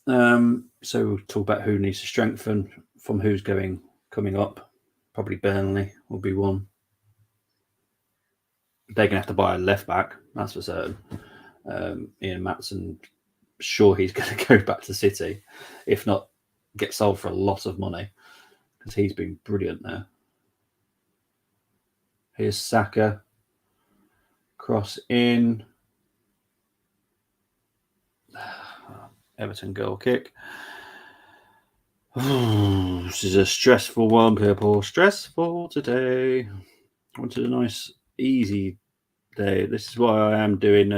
So we'll talk about who needs to strengthen from who's coming up. Probably Burnley will be one. They're going to have to buy a left back, that's for certain. Ian Maatson, sure he's going to go back to City. If not, get sold for a lot of money because he's been brilliant there. Here's Saka. Cross in. Everton goal kick. This is a stressful one, people. Stressful today. I wanted a nice, easy day. This is why I am doing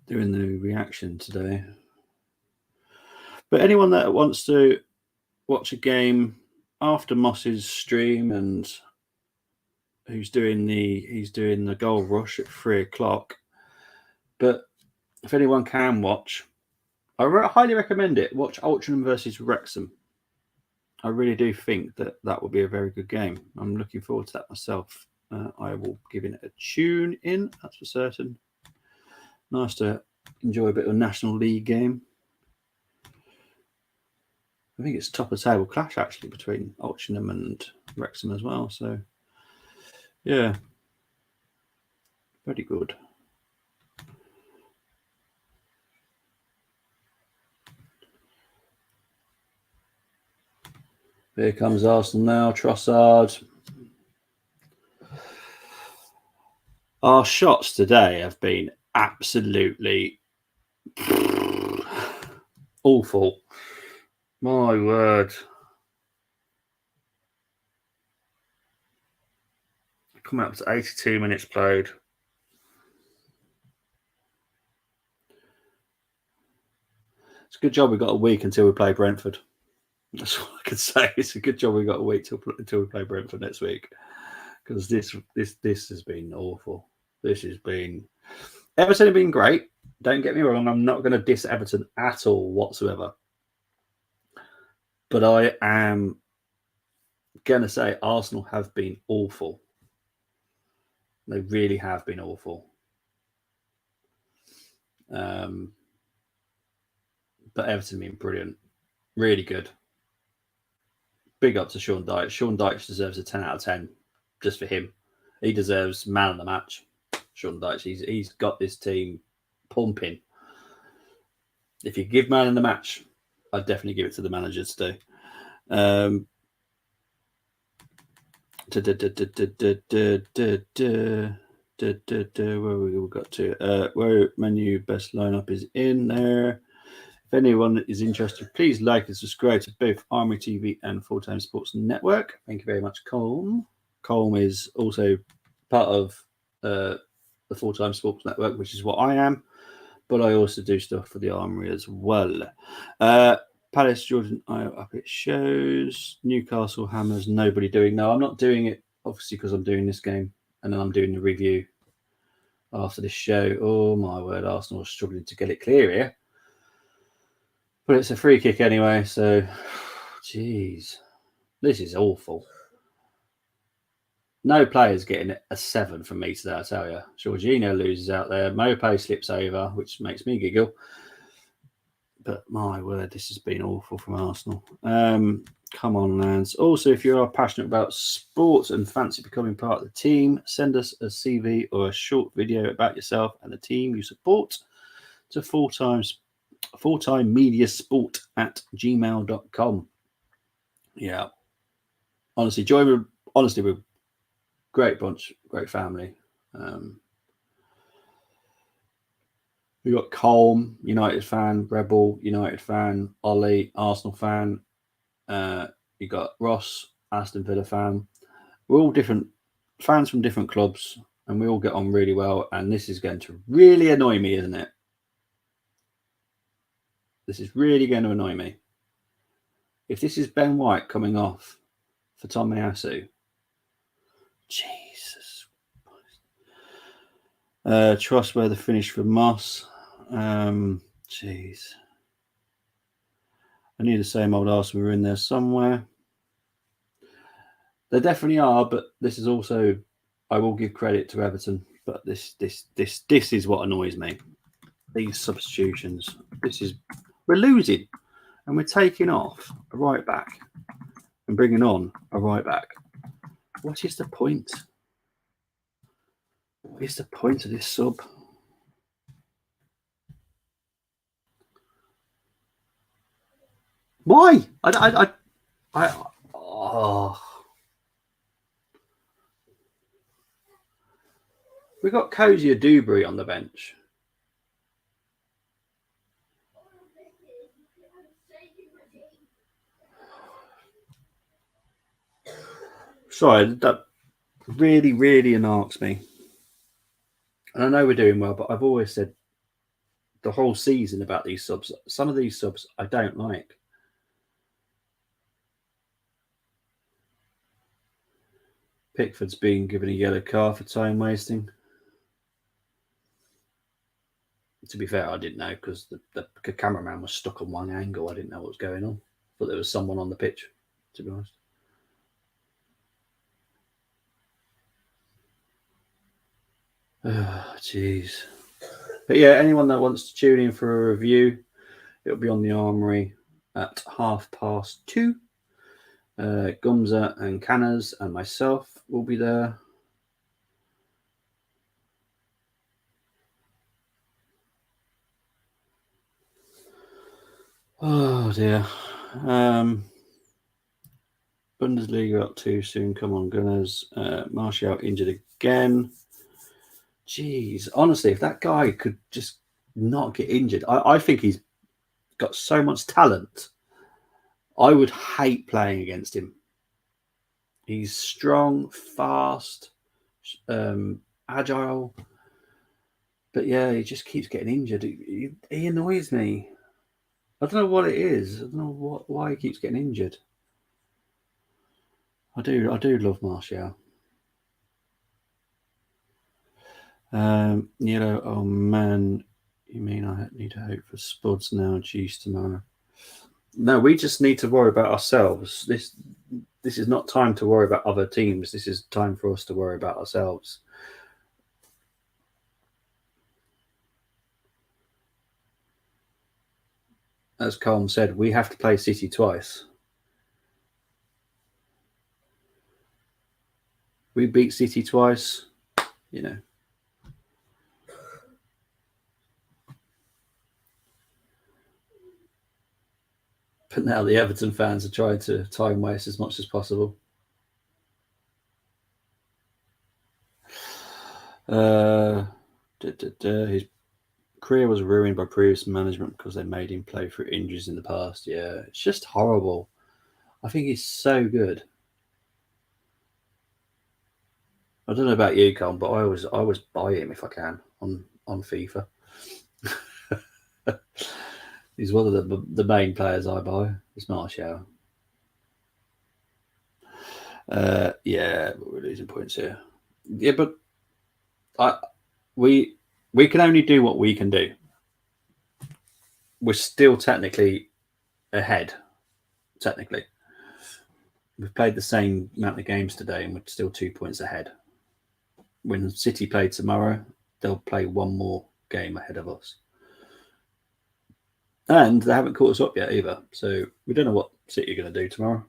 the reaction today. But anyone that wants to watch a game after Moss's stream and he's doing the goal rush at 3:00. But if anyone can watch, I highly recommend it. Watch Watchalong versus Wrexham. I really do think that will be a very good game. I'm looking forward to that myself. I will give it a tune in, that's for certain. Nice to enjoy a bit of a National League game. I think it's top of the table clash actually between Altrincham and Wrexham as well. So, yeah, very good. Here comes Arsenal now. Trossard. Our shots today have been absolutely awful. My word. Come up to 82 minutes played. It's a good job we got a week until we play Brentford. That's all I can say. It's a good job we got a week until we play Brentford next week. Because this has been awful. Everton have been great. Don't get me wrong. I'm not going to diss Everton at all whatsoever. But I am going to say Arsenal have been awful. They really have been awful. But Everton have been brilliant. Really good. Big up to Sean Dyche. Sean Dyche deserves a 10 out of 10 just for him. He deserves man of the match. Sean Dyche. He's got this team pumping. If you give man in the match, I'd definitely give it to the manager to do. Where we got to? Where menu best lineup is in there. If anyone is interested, please like and subscribe to both Armory TV and Full Time Sports Network. Thank you very much, Colm. Colm is also part of the Full Time Sports Network, which is what I am, but I also do stuff for the Armory as well. Palace, Jordan, up it shows. Newcastle, Hammers, nobody doing. No, I'm not doing it, obviously, because I'm doing this game, and then I'm doing the review after this show. Oh, my word, Arsenal are struggling to get it clear here. But it's a free kick anyway, so, jeez, this is awful. No players getting a 7 from me today, I tell you. Jorginho loses out there. Mope slips over, which makes me giggle. But my word, this has been awful from Arsenal. Come on, lads. Also, if you are passionate about sports and fancy becoming part of the team, send us a CV or a short video about yourself and the team you support to fulltimemediasport@gmail.com. Yeah. Honestly, we're great bunch, great family. We got Colm, United fan, Rebel, United fan, Ollie, Arsenal fan. You got Ross, Aston Villa fan. We're all different fans from different clubs, and we all get on really well. And this is going to really annoy me, isn't it? This is really going to annoy me. If this is Ben White coming off for Tomiyasu, Jesus. Trust where the finish for Moss. Jeez. I knew the same old Arsenal were in there somewhere. They definitely are, but this is also, I will give credit to Everton, but this is what annoys me. These substitutions. We're losing, and we're taking off a right back and bringing on a right back. What is the point? What is the point of this sub? Why? We got Cozier Dewberry on the bench. Sorry, that really, really annoys me. And I know we're doing well, but I've always said the whole season about these subs. Some of these subs I don't like. Pickford's being given a yellow card for time wasting. To be fair, I didn't know because the cameraman was stuck on one angle. I didn't know what was going on. But there was someone on the pitch, to be honest. Oh, jeez. But yeah, anyone that wants to tune in for a review, it'll be on the Armory at 2:30. Gumza and Canners and myself will be there. Oh dear. Bundesliga up too soon. Come on, Gunners. Martial injured again. Jeez, honestly, if that guy could just not get injured, I think he's got so much talent. I would hate playing against him. He's strong, fast, agile. But yeah, he just keeps getting injured. He annoys me. I don't know what it is. I don't know why he keeps getting injured. I do love Martial. Yellow, oh man, you mean I need to hope for Spuds now? Geez, tomorrow. No, we just need to worry about ourselves. This is not time to worry about other teams. This is time for us to worry about ourselves. As Colm said, we have to play City twice. We beat City twice, you know. But now the Everton fans are trying to time waste as much as possible. His career was ruined by previous management because they made him play through injuries in the past. Yeah, it's just horrible. I think he's so good. I don't know about you, Colin, but I always buy him if I can on FIFA. He's one of the main players I buy. It's Martial. Yeah, we're losing points here. Yeah, but we can only do what we can do. We're still technically ahead. Technically, we've played the same amount of games today, and we're still 2 points ahead. When City play tomorrow, they'll play one more game ahead of us. And they haven't caught us up yet either. So we don't know what City are going to do tomorrow.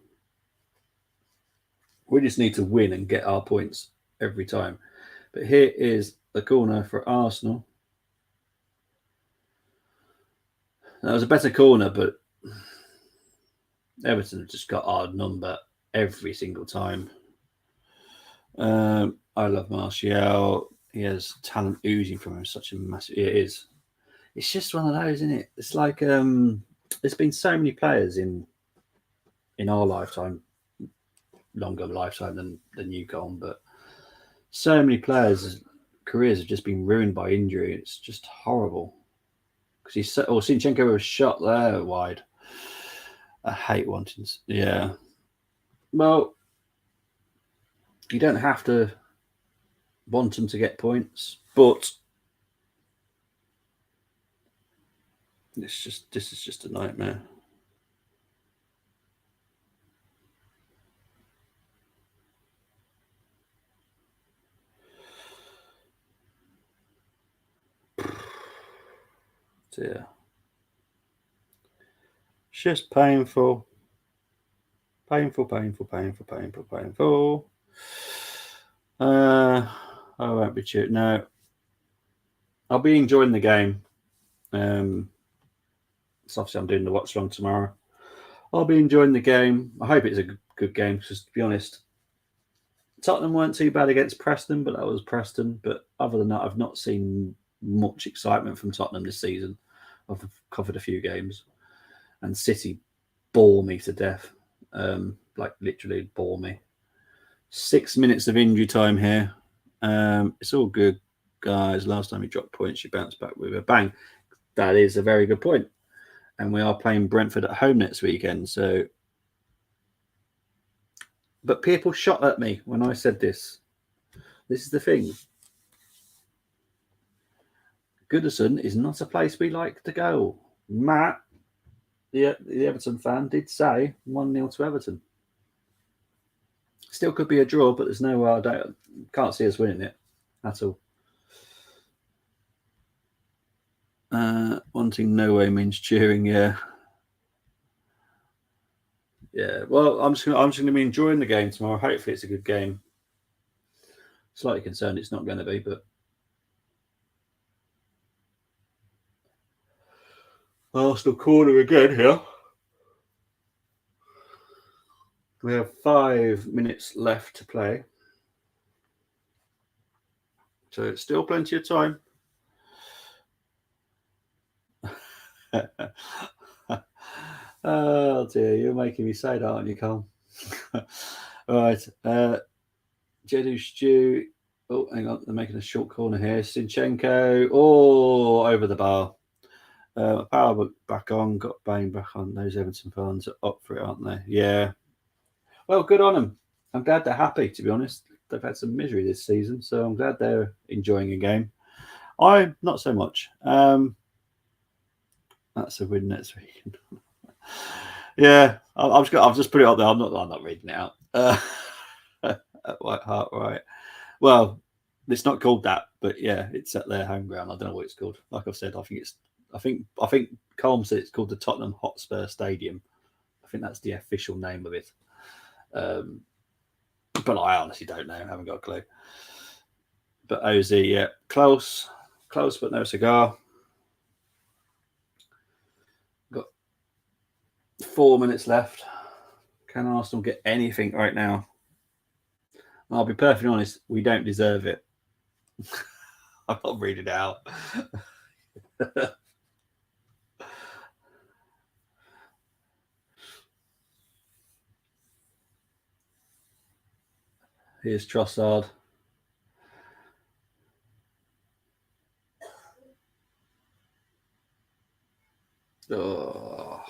We just need to win and get our points every time. But here is the corner for Arsenal. That was a better corner, but Everton have just got our number every single time. I love Martial. He has talent oozing from him. Such a massive. It is. It's just one of those, isn't it? It's like there's been so many players in our lifetime, longer lifetime than you, Colin, but so many players' careers have just been ruined by injury. It's just horrible. Because he's Zinchenko was shot there wide. I hate wanting. Yeah. Well, you don't have to want them to get points, but this is just a nightmare. Dear. It's just painful. Painful. I won't be cheating. No. I'll be enjoying the game. So obviously I'm doing the Watchalong tomorrow. I'll be enjoying the game. I hope it's a good game, because to be honest, Tottenham weren't too bad against Preston, but that was Preston. But other than that, I've not seen much excitement from Tottenham this season. I've covered a few games. And City bore me to death. Like literally bore me. 6 minutes of injury time here. It's all good, guys. Last time he dropped points, you bounced back with a bang. That is a very good point. And we are playing Brentford at home next weekend. So, but people shot at me when I said this. This is the thing. Goodison is not a place we like to go. Matt, the Everton fan, did say 1-0 to Everton. Still could be a draw, but there's no I can't see us winning it at all. Wanting no way means cheering, yeah. Yeah, well, I'm just going to be enjoying the game tomorrow. Hopefully it's a good game. Slightly concerned it's not going to be, but Arsenal corner again here. We have 5 minutes left to play. So it's still plenty of time. Oh dear, you're making me say that, aren't you, Carl? All right. Jedu Stew. Oh, hang on. They're making a short corner here. Zinchenko. Oh, over the bar. Power back on. Got Bain back on. Those Everton fans are up for it, aren't they? Yeah. Well, good on them. I'm glad they're happy, to be honest. They've had some misery this season, so I'm glad they're enjoying a game. I'm not so much. That's a win next week. Yeah, I've just put it up there. I'm not reading it out. At White Hart, right? Well, it's not called that, but yeah, it's at their home ground. I don't know what it's called. Like I've said, I think Colm said it's called the Tottenham Hotspur Stadium. I think that's the official name of it. But I honestly don't know. I haven't got a clue. But OZ, yeah, close, but no cigar. 4 minutes left. Can Arsenal get anything right now? I'll be perfectly honest, we don't deserve it. I'm not reading it out. Here's Trossard. Oh.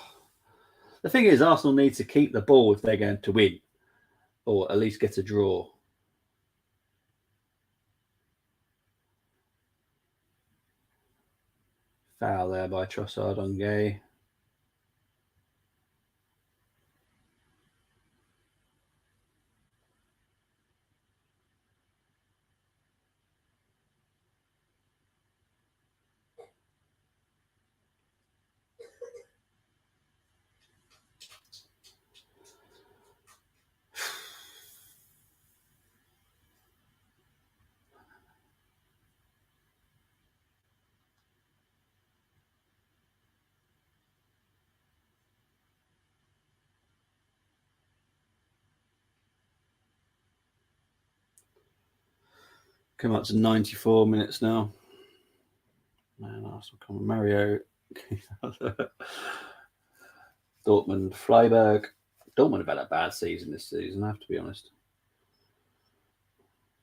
The thing is, Arsenal need to keep the ball if they're going to win, or at least get a draw. Foul there by Trossard on Gay. Come up to 94 minutes now. Man, Arsenal come on. Mario. Dortmund, Freiburg. Dortmund have had a bad season this season, I have to be honest.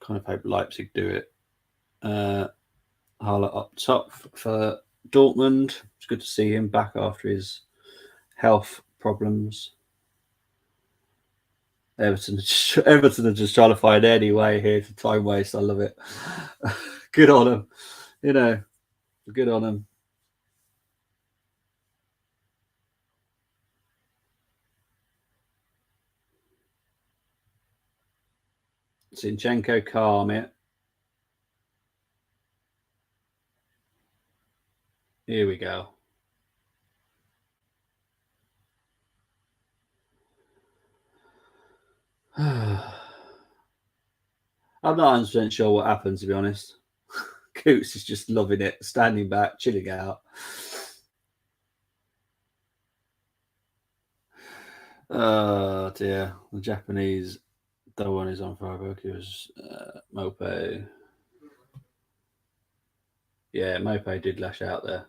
Kind of hope Leipzig do it. Harlot up top for Dortmund. It's good to see him back after his health problems. Everton are just trying to find any way here to time waste. I love it. Good on them. You know, good on them. Zinchenko, calm it. Here we go. I'm not 100% sure what happened, to be honest. Coots is just loving it, standing back, chilling out. Oh dear, the Japanese one is on Freiburg. It was Mope. Yeah, Mope did lash out there.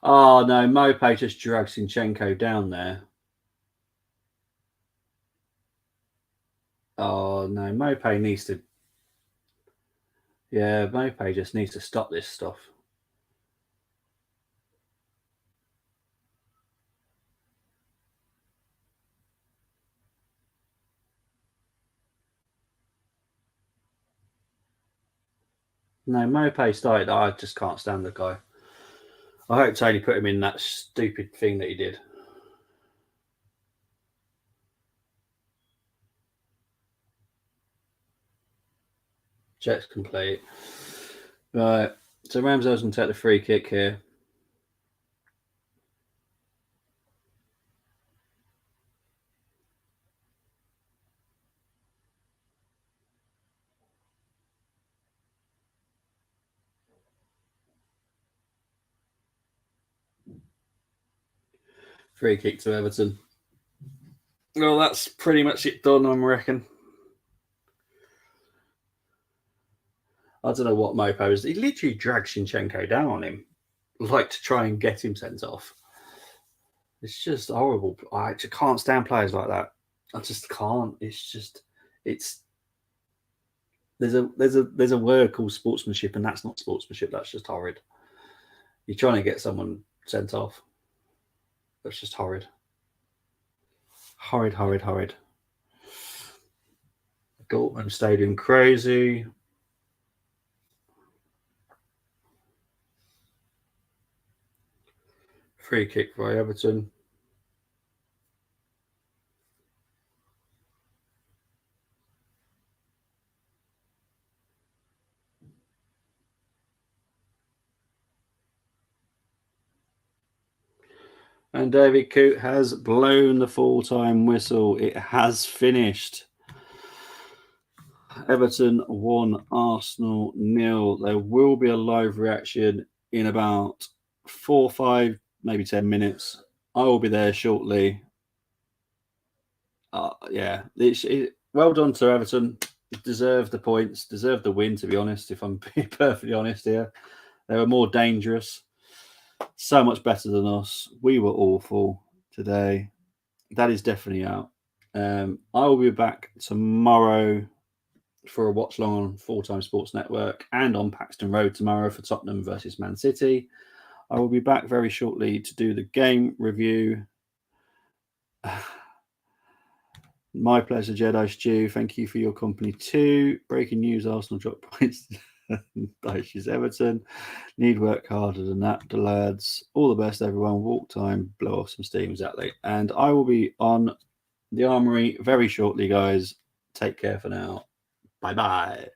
Oh no, Mope just dragged Zinchenko down there. Oh no, Mope needs to. Yeah, Mope just needs to stop this stuff. No, Mope started. I just can't stand the guy. I hope Tony put him in that stupid thing that he did. Check's complete. Right, so Ramsdale's going to take the free kick here. Free kick to Everton. Well, that's pretty much it done, I reckon. I don't know what Mopo is. He literally dragged Zinchenko down on him, like to try and get him sent off. It's just horrible. I just can't stand players like that. I just can't. There's a word called sportsmanship, and that's not sportsmanship. That's just horrid. You're trying to get someone sent off. That's just horrid. Horrid. Dortmund Stadium crazy. Free kick by Everton. And David Coote has blown the full-time whistle. It has finished. Everton 1, Arsenal 0. There will be a live reaction in about 4, 5, maybe 10 minutes. I will be there shortly. Yeah, well done to Everton. Deserved the points, deserved the win, to be honest, if I'm being perfectly honest here. They were more dangerous, so much better than us. We were awful today. That is definitely out. I will be back tomorrow for a watch long on Full Time Sports Network and on Paxton Road tomorrow for Tottenham versus Man City. I will be back very shortly to do the game review. My pleasure, Jedi Stew. Thank you for your company too. Breaking news: Arsenal drop points. Dyche's Everton. Need work harder than that, the lads. All the best, everyone. Walk time, blow off some steam, exactly. And I will be on the Armory very shortly, guys. Take care for now. Bye bye.